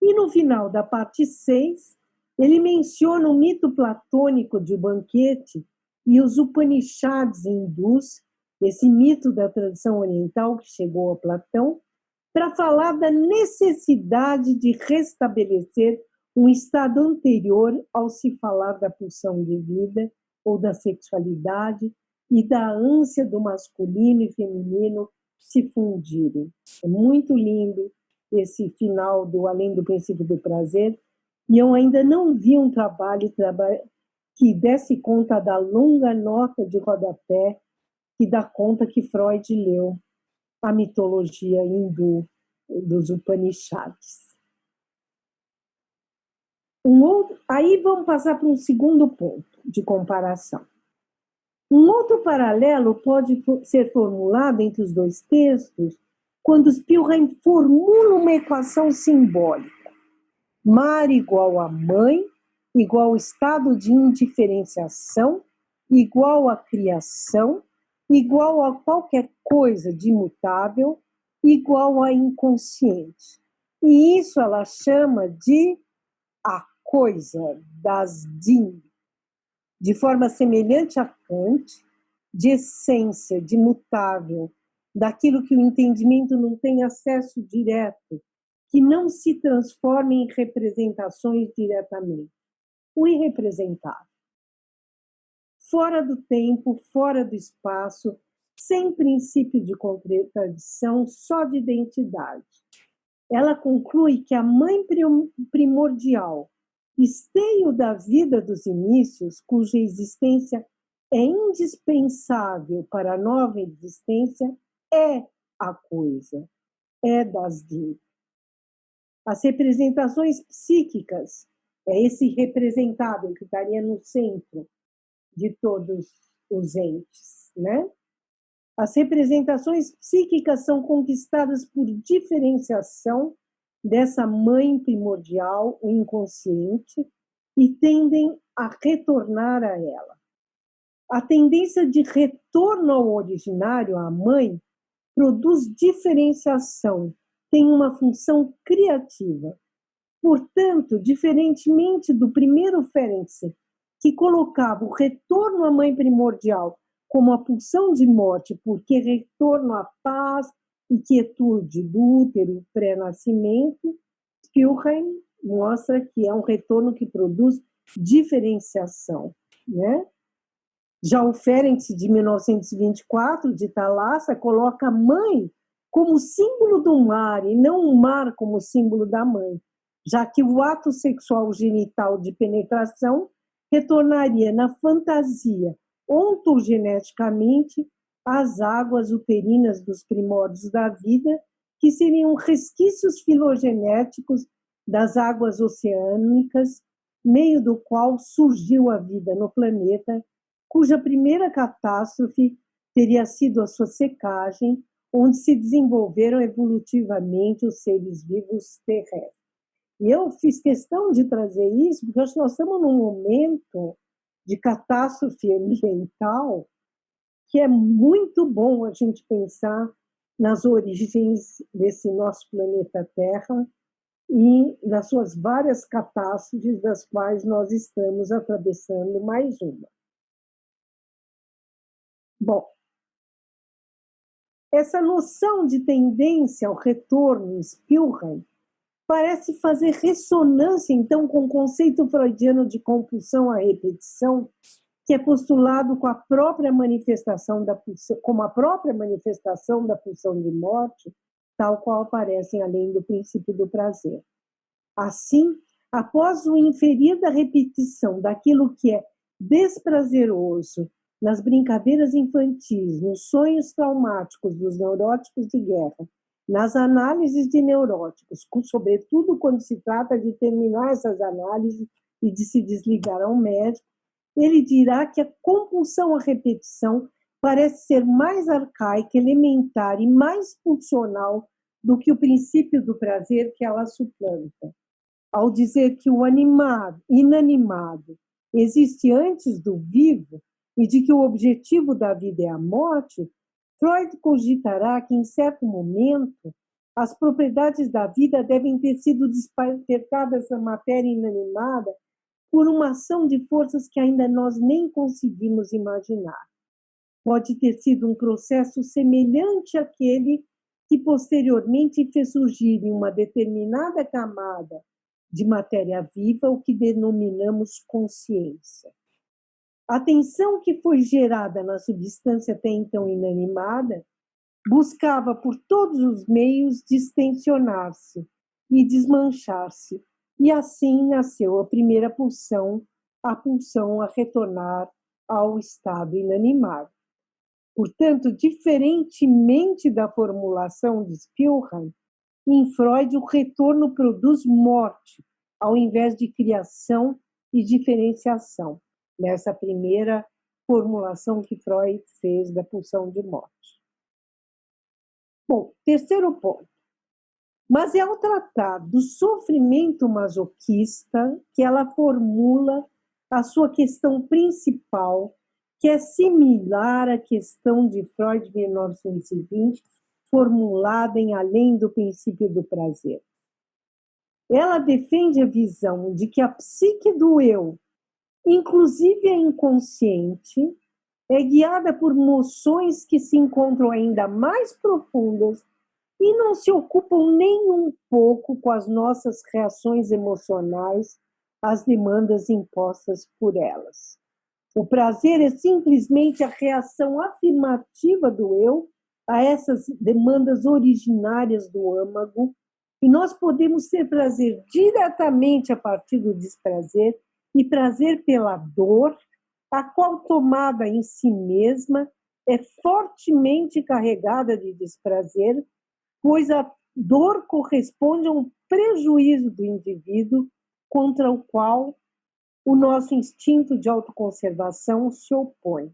E no final da parte 6, ele menciona o mito platônico de O Banquete e os Upanishads hindus, esse mito da tradição oriental que chegou a Platão, para falar da necessidade de restabelecer um estado anterior ao se falar da pulsão de vida ou da sexualidade e da ânsia do masculino e feminino se fundirem. É muito lindo esse final do Além do Princípio do Prazer, e eu ainda não vi um trabalho que desse conta da longa nota de rodapé que dá conta que Freud leu a mitologia hindu dos Upanishads. Aí vamos passar para um segundo ponto de comparação. Um outro paralelo pode ser formulado entre os dois textos quando Spielheim formula uma equação simbólica. Mar igual a mãe, igual estado de indiferenciação, igual a criação, igual a qualquer coisa de imutável, igual a inconsciente. E isso ela chama de a coisa, das Din, de forma semelhante a Kant, de essência, de mutável, daquilo que o entendimento não tem acesso direto, que não se transforma em representações diretamente. O irrepresentável. Fora do tempo, fora do espaço, sem princípio de contradição, só de identidade. Ela conclui que a mãe primordial, esteio da vida dos inícios, cuja existência é indispensável para a nova existência, é a coisa, é das Din. As representações psíquicas, é esse representável que estaria no centro de todos os entes, né? As representações psíquicas são conquistadas por diferenciação dessa mãe primordial, o inconsciente, e tendem a retornar a ela. A tendência de retorno ao originário, à mãe, produz diferenciação, tem uma função criativa. Portanto, diferentemente do primeiro Ferenczi, que colocava o retorno à mãe primordial como a pulsão de morte, porque retorno à paz e quietude do útero pré-nascimento, Spielheim mostra que é um retorno que produz diferenciação, né? Já o Ferenczi, de 1924, de Thalassa, coloca a mãe como símbolo do mar e não o mar como símbolo da mãe, já que o ato sexual genital de penetração retornaria na fantasia ontogeneticamente às águas uterinas dos primórdios da vida, que seriam resquícios filogenéticos das águas oceânicas, meio do qual surgiu a vida no planeta, cuja primeira catástrofe teria sido a sua secagem, onde se desenvolveram evolutivamente os seres vivos terrestres. E eu fiz questão de trazer isso, porque acho que nós estamos num momento de catástrofe ambiental que é muito bom a gente pensar nas origens desse nosso planeta Terra e nas suas várias catástrofes, das quais nós estamos atravessando mais uma. Bom, essa noção de tendência ao retorno em Spielheim parece fazer ressonância, então, com o conceito freudiano de compulsão à repetição, que é postulado com a própria manifestação da pulsão, como a própria manifestação da pulsão de morte, tal qual aparecem além do princípio do prazer. Assim, após o inferir da repetição daquilo que é desprazeroso nas brincadeiras infantis, nos sonhos traumáticos dos neuróticos de guerra, nas análises de neuróticos, sobretudo quando se trata de terminar essas análises e de se desligar ao médico, ele dirá que a compulsão à repetição parece ser mais arcaica, elementar e mais funcional do que o princípio do prazer que ela suplanta. Ao dizer que o inanimado existe antes do vivo e de que o objetivo da vida é a morte, Freud cogitará que, em certo momento, as propriedades da vida devem ter sido despertadas da matéria inanimada por uma ação de forças que ainda nós nem conseguimos imaginar. Pode ter sido um processo semelhante àquele que posteriormente fez surgir em uma determinada camada de matéria viva o que denominamos consciência. A tensão que foi gerada na substância até então inanimada buscava por todos os meios distensionar-se e desmanchar-se, e assim nasceu a primeira pulsão a retornar ao estado inanimado. Portanto, diferentemente da formulação de Spielheim, em Freud o retorno produz morte, ao invés de criação e diferenciação, nessa primeira formulação que Freud fez da pulsão de morte. Bom, terceiro ponto. Mas é ao tratar do sofrimento masoquista que ela formula a sua questão principal, que é similar à questão de Freud de 1920, formulada em Além do Princípio do Prazer. Ela defende a visão de que a psique do eu, inclusive a inconsciente, é guiada por noções que se encontram ainda mais profundas e não se ocupam nem um pouco com as nossas reações emocionais às demandas impostas por elas. O prazer é simplesmente a reação afirmativa do eu a essas demandas originárias do âmago, e nós podemos ter prazer diretamente a partir do desprazer e prazer pela dor, a qual tomada em si mesma é fortemente carregada de desprazer, pois a dor corresponde a um prejuízo do indivíduo contra o qual o nosso instinto de autoconservação se opõe.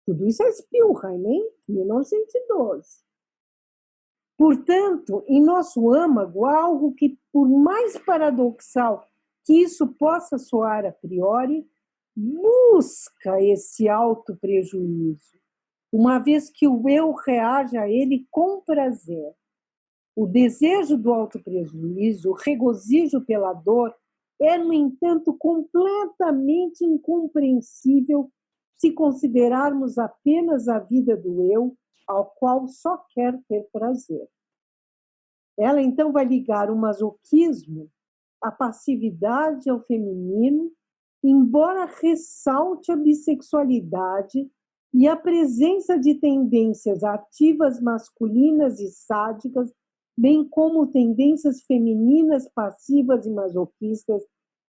Tudo isso é Spielheim, hein? 1912. Portanto, em nosso âmago, há algo que, por mais paradoxal que isso possa soar a priori, busca esse auto-prejuízo, uma vez que o eu reage a ele com prazer. O desejo do auto-prejuízo, o regozijo pela dor, é, no entanto, completamente incompreensível se considerarmos apenas a vida do eu, ao qual só quer ter prazer. Ela, então, vai ligar o masoquismo à passividade ao feminino, embora ressalte a bissexualidade e a presença de tendências ativas masculinas e sádicas, bem como tendências femininas passivas e masoquistas,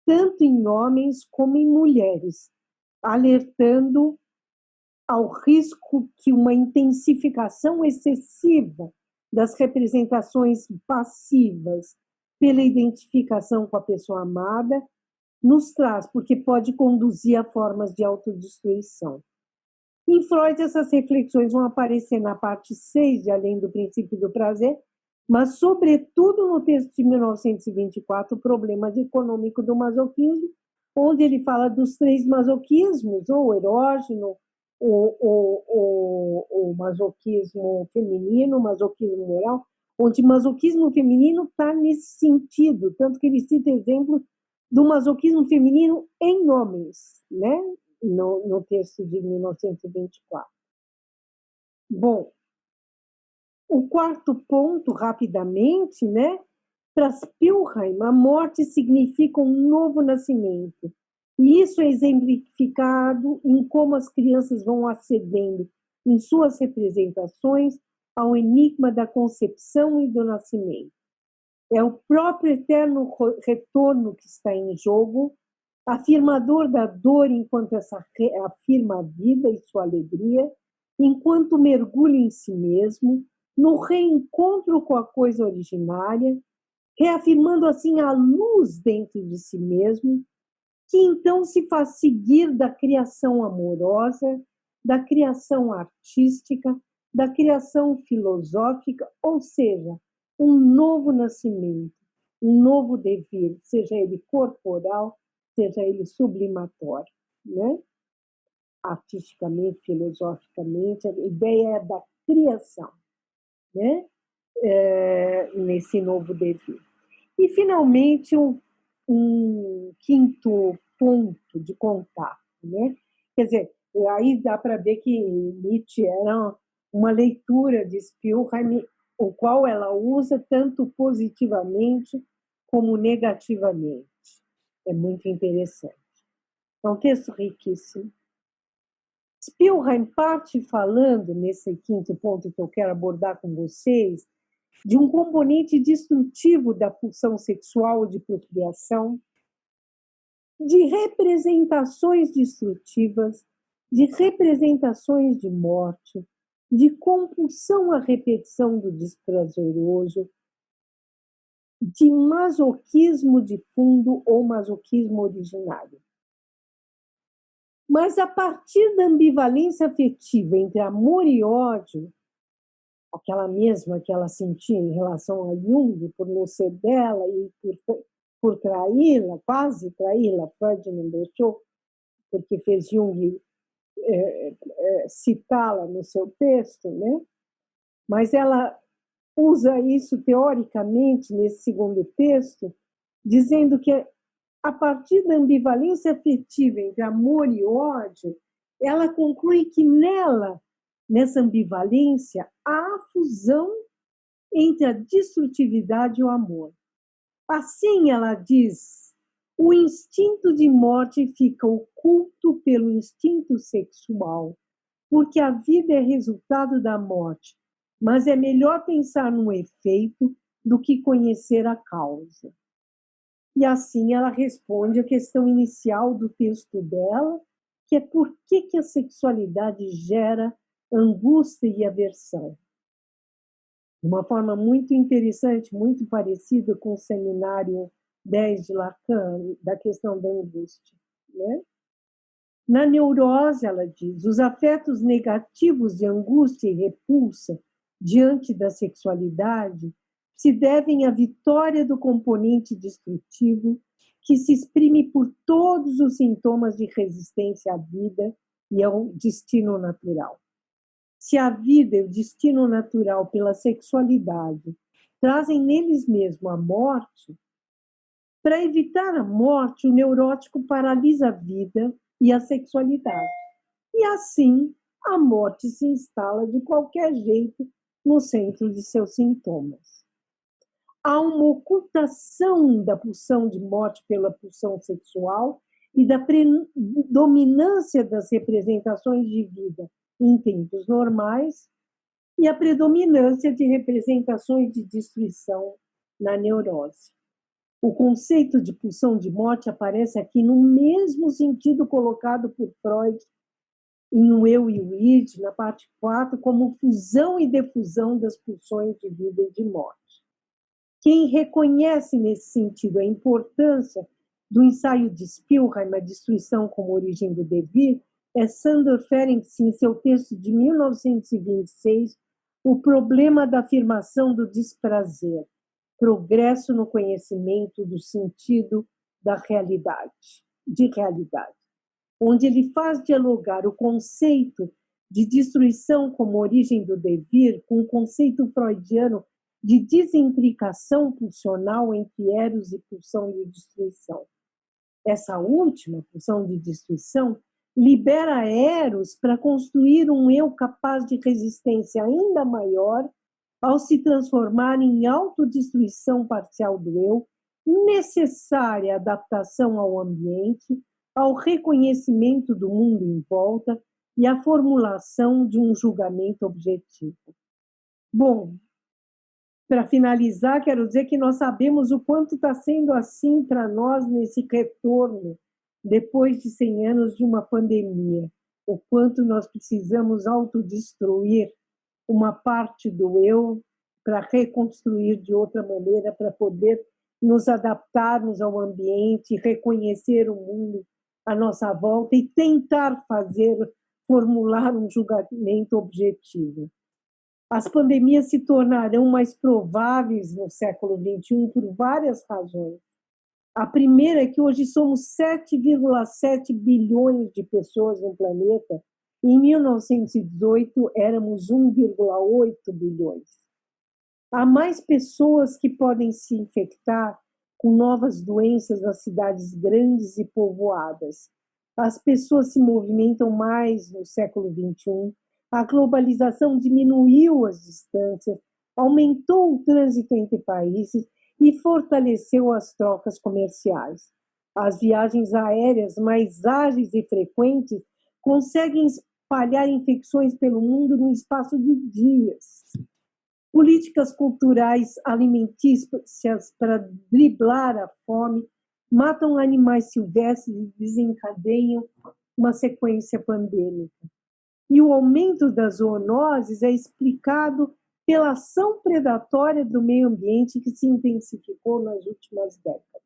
tanto em homens como em mulheres, alertando ao risco que uma intensificação excessiva das representações passivas pela identificação com a pessoa amada nos traz, porque pode conduzir a formas de autodestruição. Em Freud, essas reflexões vão aparecer na parte 6 de Além do Princípio do Prazer, mas, sobretudo, no texto de 1924, O Problema Econômico do Masoquismo, onde ele fala dos 3 masoquismos, ou o erógeno, o masoquismo feminino, o masoquismo moral, onde masoquismo feminino está nesse sentido, tanto que ele cita exemplo do masoquismo feminino em homens, né? No texto de 1924. Bom, o quarto ponto, rapidamente, né? Para Spielheim, a morte significa um novo nascimento. E isso é exemplificado em como as crianças vão acedendo em suas representações ao enigma da concepção e do nascimento. É o próprio eterno retorno que está em jogo, afirmador da dor enquanto essa afirma a vida e sua alegria, enquanto mergulha em si mesmo, no reencontro com a coisa originária, reafirmando assim a luz dentro de si mesmo, que então se faz seguir da criação amorosa, da criação artística, da criação filosófica, ou seja, um novo nascimento, um novo devir, seja ele corporal, seja ele sublimatório, né? Artisticamente, filosoficamente, a ideia é da criação, né? Nesse novo devir. E, finalmente, um quinto ponto de contato, né? Quer dizer, aí dá para ver que Nietzsche era uma leitura de Spielheim, o qual ela usa tanto positivamente como negativamente. É muito interessante. É um texto riquíssimo. Spielheim parte falando, nesse quinto ponto que eu quero abordar com vocês, de um componente destrutivo da pulsão sexual de procriação, de representações destrutivas, de representações de morte, de compulsão à repetição do desprazeroso, de masoquismo de fundo ou masoquismo originário. Mas a partir da ambivalência afetiva entre amor e ódio, aquela mesma que ela sentia em relação a Jung, por não ser dela e por traí-la, quase traí-la, Freud não deixou, porque fez Jung citá-la no seu texto, né? Mas ela usa isso teoricamente nesse segundo texto, dizendo que a partir da ambivalência afetiva entre amor e ódio, ela conclui que nessa ambivalência, há a fusão entre a destrutividade e o amor. Assim, ela diz, o instinto de morte fica oculto pelo instinto sexual, porque a vida é resultado da morte, mas é melhor pensar no efeito do que conhecer a causa. E assim ela responde à questão inicial do texto dela, que é por que a sexualidade gera angústia e aversão. De uma forma muito interessante, muito parecida com o seminário 10 de Lacan, da questão da angústia, né? Na neurose, ela diz, os afetos negativos de angústia e repulsa diante da sexualidade se devem à vitória do componente destrutivo que se exprime por todos os sintomas de resistência à vida e ao destino natural. Se a vida e o destino natural pela sexualidade trazem neles mesmo a morte, para evitar a morte, o neurótico paralisa a vida e a sexualidade. E assim, a morte se instala de qualquer jeito no centro de seus sintomas. Há uma ocultação da pulsão de morte pela pulsão sexual e da predominância das representações de vida em tempos normais e a predominância de representações de destruição na neurose. O conceito de pulsão de morte aparece aqui no mesmo sentido colocado por Freud em O Eu e o Id, na parte 4, como fusão e defusão das pulsões de vida e de morte. Quem reconhece nesse sentido a importância do ensaio de Spielheim, A Destruição como Origem do Devir, é Sandor Ferenczi, em seu texto de 1926, O Problema da Afirmação do Desprazer, Progresso no Conhecimento do Sentido da Realidade, onde ele faz dialogar o conceito de destruição como origem do devir com o conceito freudiano de desimbricação pulsional entre eros e pulsão de destruição. Essa última, pulsão de destruição, libera eros para construir um eu capaz de resistência ainda maior ao se transformar em autodestruição parcial do eu, necessária adaptação ao ambiente, ao reconhecimento do mundo em volta e à formulação de um julgamento objetivo. Bom, para finalizar, quero dizer que nós sabemos o quanto está sendo assim para nós nesse retorno, depois de 100 anos de uma pandemia, o quanto nós precisamos autodestruir uma parte do eu para reconstruir de outra maneira, para poder nos adaptarmos ao ambiente, reconhecer o mundo à nossa volta e tentar formular um julgamento objetivo. As pandemias se tornarão mais prováveis no século XXI por várias razões. A primeira é que hoje somos 7,7 bilhões de pessoas no planeta. Em 1918, éramos 1,8 bilhões. Há mais pessoas que podem se infectar com novas doenças nas cidades grandes e povoadas. As pessoas se movimentam mais no século XXI. A globalização diminuiu as distâncias, aumentou o trânsito entre países e fortaleceu as trocas comerciais. As viagens aéreas mais ágeis e frequentes conseguem espalhar infecções pelo mundo num espaço de dias. Políticas culturais alimentícias para driblar a fome matam animais silvestres e desencadeiam uma sequência pandêmica. E o aumento das zoonoses é explicado pela ação predatória do meio ambiente que se intensificou nas últimas décadas.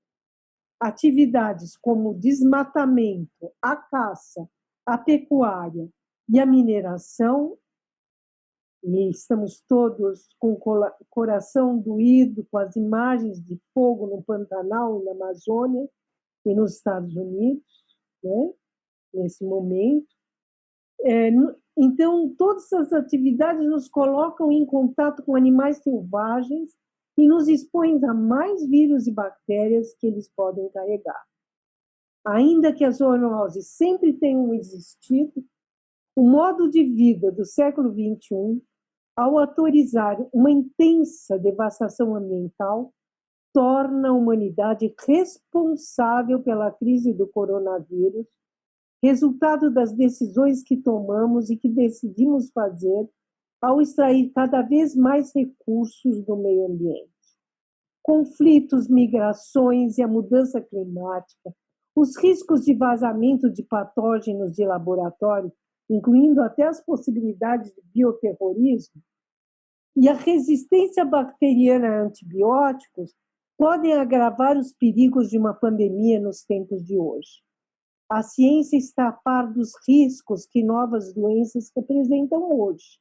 Atividades como o desmatamento, a caça, a pecuária e a mineração, e estamos todos com o coração doído com as imagens de fogo no Pantanal, na Amazônia e nos Estados Unidos, né, nesse momento. Então, todas essas atividades nos colocam em contato com animais selvagens e nos expõem a mais vírus e bactérias que eles podem carregar. Ainda que as zoonoses sempre tenham existido, o modo de vida do século XXI, ao autorizar uma intensa devastação ambiental, torna a humanidade responsável pela crise do coronavírus, resultado das decisões que tomamos e que decidimos fazer ao extrair cada vez mais recursos do meio ambiente. Conflitos, migrações e a mudança climática, os riscos de vazamento de patógenos de laboratório, incluindo até as possibilidades de bioterrorismo, e a resistência bacteriana a antibióticos podem agravar os perigos de uma pandemia nos tempos de hoje. A ciência está a par dos riscos que novas doenças representam hoje.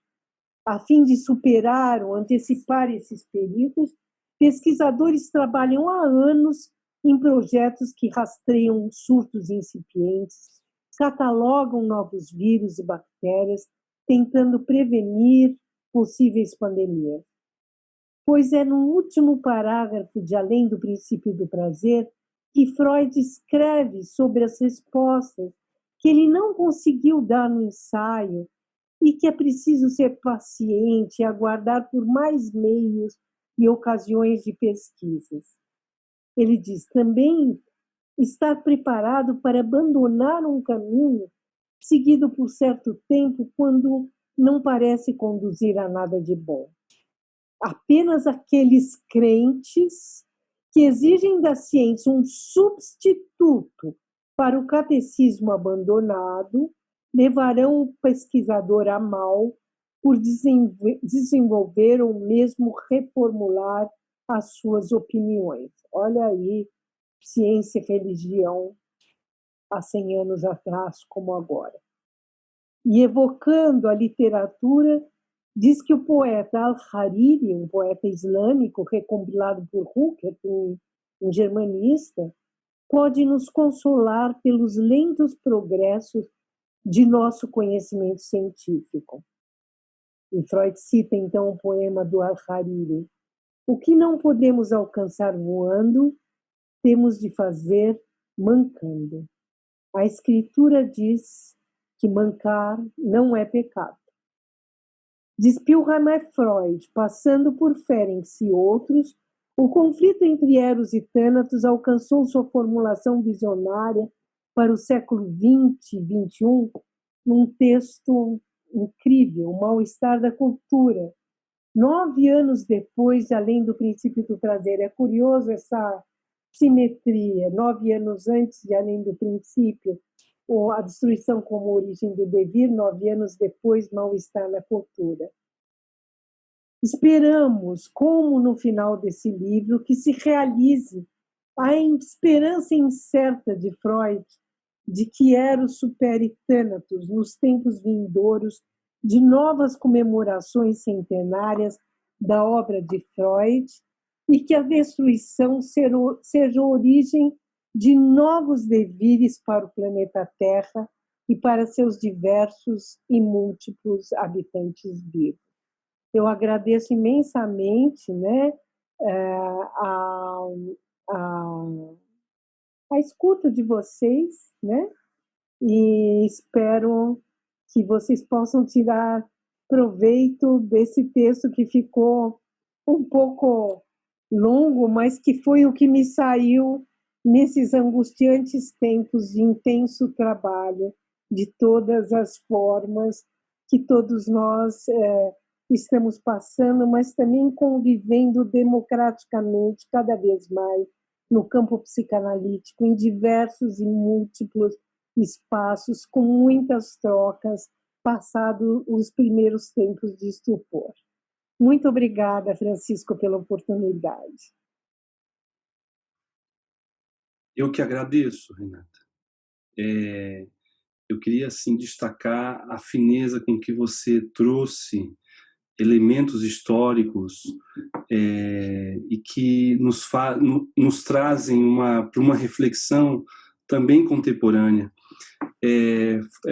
A fim de superar ou antecipar esses perigos, pesquisadores trabalham há anos em projetos que rastreiam surtos incipientes, catalogam novos vírus e bactérias, tentando prevenir possíveis pandemias. Pois é no último parágrafo de Além do Princípio do Prazer que Freud escreve sobre as respostas que ele não conseguiu dar no ensaio e que é preciso ser paciente e aguardar por mais meios e ocasiões de pesquisas. Ele diz também estar preparado para abandonar um caminho seguido por certo tempo quando não parece conduzir a nada de bom. Apenas aqueles crentes que exigem da ciência um substituto para o catecismo abandonado levarão o pesquisador a mal por desenvolver ou mesmo reformular as suas opiniões. Olha aí, ciência e religião há 100 anos atrás, como agora. E evocando a literatura, diz que o poeta Al-Hariri, um poeta islâmico recompilado por Ruckert, um germanista, pode nos consolar pelos lentos progressos de nosso conhecimento científico. E Freud cita, então, o poema do Al-Hariri. O que não podemos alcançar voando, temos de fazer mancando. A Escritura diz que mancar não é pecado. Diz Wilhelm Freud, passando por Ferenc e outros, o conflito entre Eros e Thanatos alcançou sua formulação visionária para o século XX e XXI num texto incrível, O Mal-Estar da Cultura. 9 anos depois, além do princípio do prazer, é curioso essa simetria. 9 anos antes de Além do Princípio, ou A Destruição como Origem do Devir, 9 anos depois, Mal-Estar na Cultura. Esperamos, como no final desse livro, que se realize a esperança incerta de Freud de que Eros supere Thanatos nos tempos vindouros de novas comemorações centenárias da obra de Freud e que a destruição seja a origem de novos devires para o planeta Terra e para seus diversos e múltiplos habitantes vivos. Eu agradeço imensamente, né, a, a, a escuta de vocês, né, e espero que vocês possam tirar proveito desse texto que ficou um pouco longo, mas que foi o que me saiu nesses angustiantes tempos de intenso trabalho, de todas as formas que todos nós estamos passando, mas também convivendo democraticamente cada vez mais no campo psicanalítico, em diversos e múltiplos espaços, com muitas trocas, passado os primeiros tempos de estupor. Muito obrigada, Francisco, pela oportunidade. Eu que agradeço, Renata. Eu queria assim destacar a fineza com que você trouxe elementos históricos e que nos trazem para uma reflexão também contemporânea.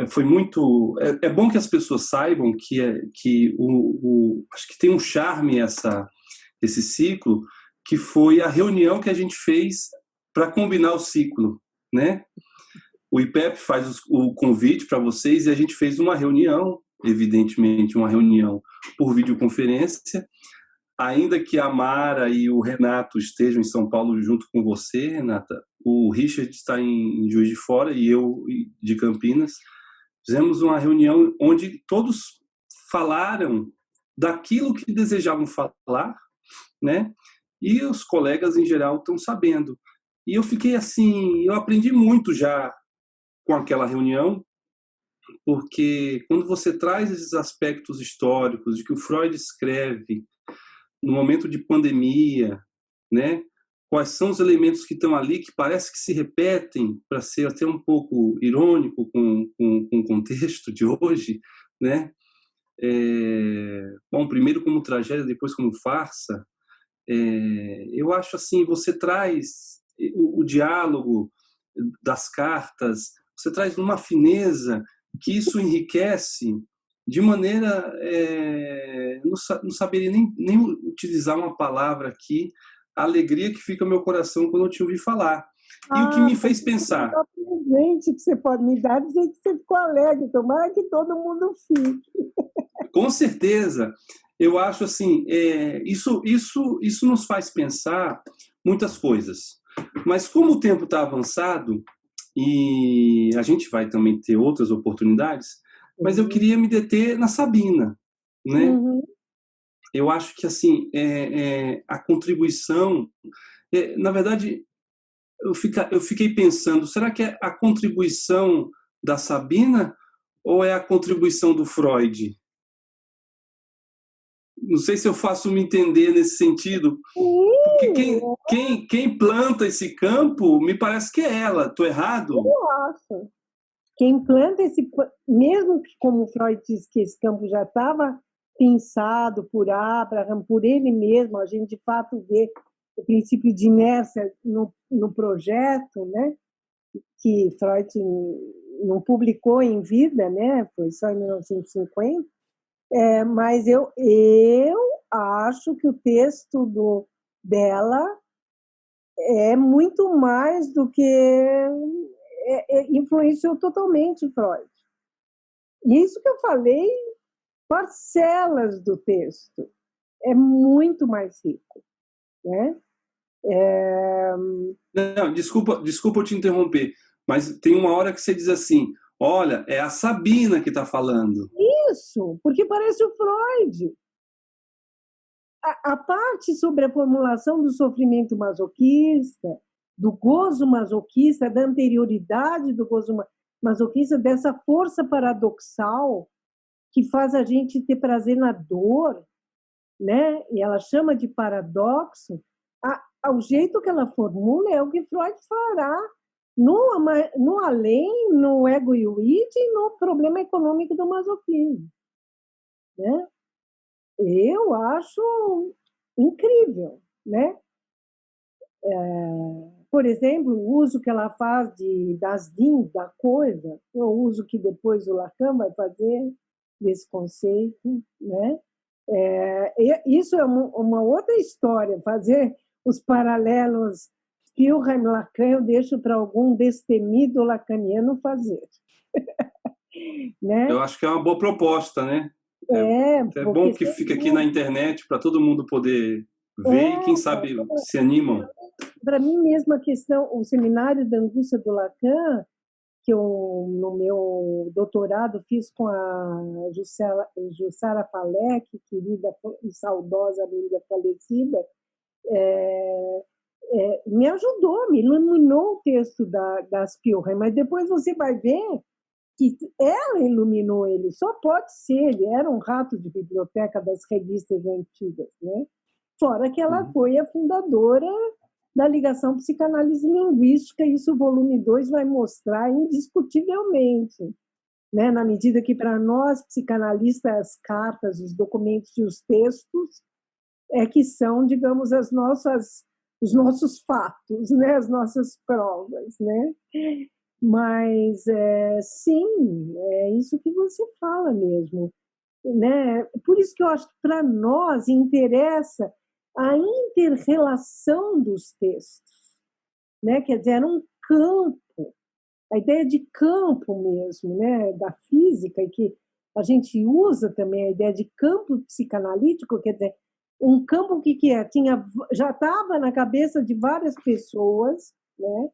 Foi muito. É bom que as pessoas saibam que acho que tem um charme esse ciclo, que foi a reunião que a gente fez para combinar o ciclo, né? O IPEP faz o convite para vocês e a gente fez uma reunião, evidentemente uma reunião por videoconferência, ainda que a Mara e o Renato estejam em São Paulo junto com você, Renata. O Richard está em Juiz de Fora e eu de Campinas. Fizemos uma reunião onde todos falaram daquilo que desejavam falar, né? E os colegas em geral estão sabendo. E eu fiquei assim, eu aprendi muito já com aquela reunião, porque quando você traz esses aspectos históricos de que o Freud escreve no momento de pandemia, né? Quais são os elementos que estão ali que parece que se repetem, para ser até um pouco irônico com o contexto de hoje, né? Bom, primeiro como tragédia, depois como farsa. Eu acho assim, você traz o diálogo das cartas, você traz uma fineza que isso enriquece de maneira, não saberia nem utilizar uma palavra aqui, a alegria que fica no meu coração quando eu te ouvi falar. E o que me fez pensar... Gente, que você pode me dar, dizer que você ficou alegre, tomara que todo mundo fique. Com certeza, eu acho assim, isso nos faz pensar muitas coisas. Mas como o tempo está avançado, e a gente vai também ter outras oportunidades, mas eu queria me deter na Sabina, né? Uhum. Eu acho que assim a contribuição, na verdade, eu fiquei pensando, será que é a contribuição da Sabina ou é a contribuição do Freud? Não sei se eu faço me entender nesse sentido, porque quem planta esse campo, me parece que é ela. Estou errado? Eu acho. Quem planta mesmo que, como Freud diz, que esse campo já estava pensado por Abraham, por ele mesmo, a gente de fato vê o princípio de inércia no projeto, né? Que Freud não publicou em vida, né? Foi só em 1950. Mas eu acho que o texto dela é muito mais do que influenciou totalmente Freud. E isso que eu falei, parcelas do texto, é muito mais rico, né? Não, desculpa eu te interromper, mas tem uma hora que você diz assim, olha, é a Sabina que está falando. Isso, porque parece o Freud. A parte sobre a formulação do sofrimento masoquista, do gozo masoquista, da anterioridade do gozo masoquista, dessa força paradoxal que faz a gente ter prazer na dor, né? E ela chama de paradoxo. O jeito que ela formula é o que Freud fará no além, no ego e o id e no problema econômico do masoquismo, né? Eu acho incrível, né? Por exemplo, o uso que ela faz das DIN, da coisa, o uso que depois o Lacan vai fazer desse conceito, né? Isso é uma outra história, fazer os paralelos Spielheim-Lacan eu deixo para algum destemido lacaniano fazer. Né? Eu acho que é uma boa proposta, né? É bom que fica aqui na internet para todo mundo poder ver e quem sabe se animam. Para mim mesmo a questão, o seminário da angústia do Lacan, que eu no meu doutorado fiz com a Jussara Falek, querida e saudosa amiga falecida, me ajudou, me iluminou o texto da Spielheim, mas depois você vai ver que ela iluminou ele, só pode ser, ele era um rato de biblioteca das revistas antigas, né? Fora que ela foi a fundadora da ligação psicanálise linguística, isso o volume 2 vai mostrar indiscutivelmente, né? Na medida que para nós, psicanalistas, as cartas, os documentos e os textos que são, digamos, os nossos fatos, né? As nossas provas, né? Mas, sim, é isso que você fala mesmo, né? Por isso que eu acho que para nós interessa a inter-relação dos textos, né? Quer dizer, era um campo, a ideia de campo mesmo, né? Da física, e que a gente usa também a ideia de campo psicanalítico, quer dizer, um campo que é? Já estava na cabeça de várias pessoas, né?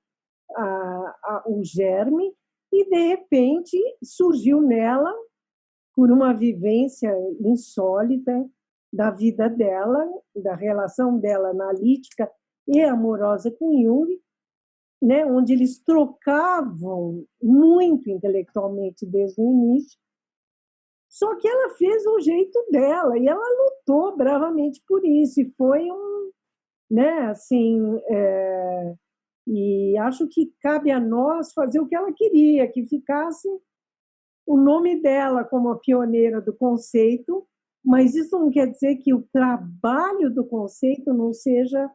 O germe, e de repente surgiu nela, por uma vivência insólita da vida dela, da relação dela analítica e amorosa com Jung, né, onde eles trocavam muito intelectualmente desde o início, só que ela fez o jeito dela e ela lutou bravamente por isso, e foi né, assim, e acho que cabe a nós fazer o que ela queria, que ficasse o nome dela como a pioneira do conceito, mas isso não quer dizer que o trabalho do conceito não seja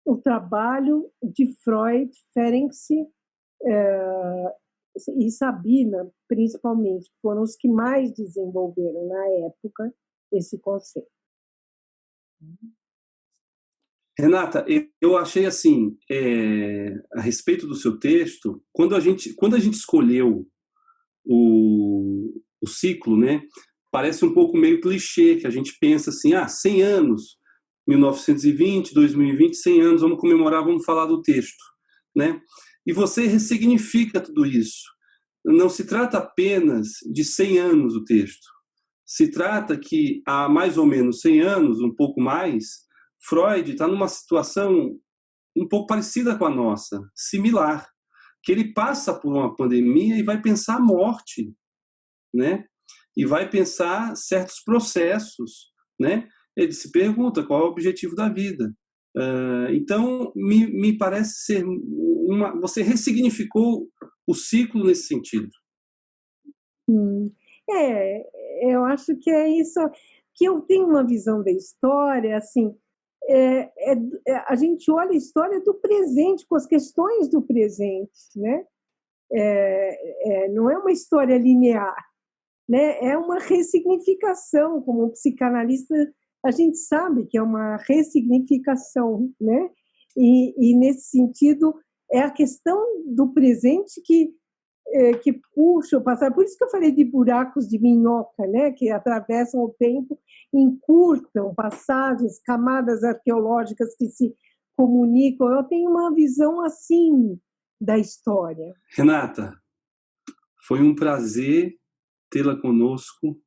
o trabalho de Freud, Ferenc e Sabina, principalmente, foram os que mais desenvolveram na época esse conceito. Renata, eu achei assim, a respeito do seu texto, quando a gente escolheu o ciclo, né, parece um pouco meio clichê, que a gente pensa assim, 100 anos, 1920, 2020, 100 anos, vamos comemorar, vamos falar do texto, né? E você ressignifica tudo isso. Não se trata apenas de 100 anos o texto. Se trata que há mais ou menos 100 anos, um pouco mais, Freud está numa situação um pouco parecida com a nossa, similar, que ele passa por uma pandemia e vai pensar a morte, né? E vai pensar certos processos, né? Ele se pergunta qual é o objetivo da vida. Então, me parece ser você ressignificou o ciclo nesse sentido. Eu acho que é isso, que eu tenho uma visão da história, assim, a gente olha a história do presente, com as questões do presente, né? Não é uma história linear, né? É uma ressignificação, como um psicanalista a gente sabe que é uma ressignificação, né? E nesse sentido, é a questão do presente que puxa o passado. Por isso que eu falei de buracos de minhoca, né? Que atravessam o tempo, encurtam passagens, camadas arqueológicas que se comunicam. Eu tenho uma visão assim da história. Renata, foi um prazer tê-la conosco,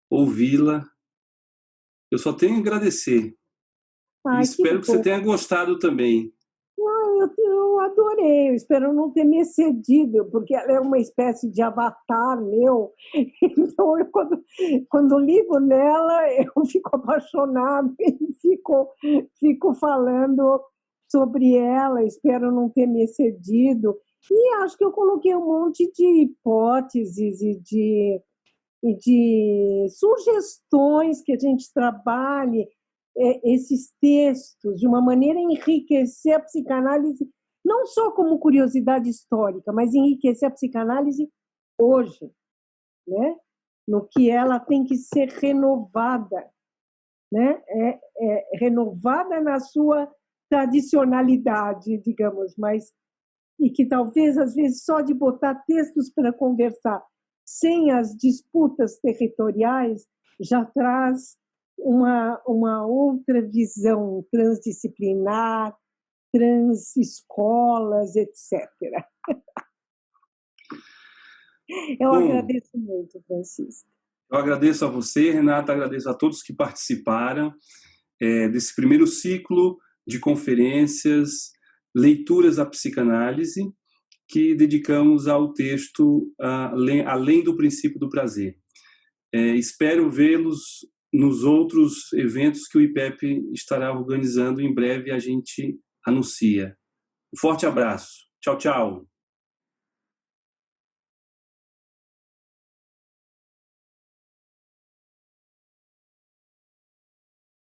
ouvi-la. Eu só tenho a agradecer. E Ai, que espero que você bom. tenha gostado também. Eu adorei, eu espero não ter me excedido, porque ela é uma espécie de avatar meu. Então, quando ligo nela, eu fico apaixonada e fico falando sobre ela, espero não ter me excedido. E acho que eu coloquei um monte de hipóteses e de sugestões que a gente trabalhe esses textos de uma maneira a enriquecer a psicanálise, não só como curiosidade histórica, mas enriquecer a psicanálise hoje, né? No que ela tem que ser renovada, né? Renovada na sua tradicionalidade, digamos, mas e que talvez, às vezes, só de botar textos para conversar, sem as disputas territoriais, já traz uma outra visão transdisciplinar, transescolas, etc. Eu Bom, agradeço muito, Francisco. eu agradeço a você, Renata, agradeço a todos que participaram desse primeiro ciclo de conferências, leituras à psicanálise, que dedicamos ao texto Além do Princípio do Prazer. Espero vê-los nos outros eventos que o IPEP estará organizando. Em breve a gente anuncia. Um forte abraço. Tchau, tchau.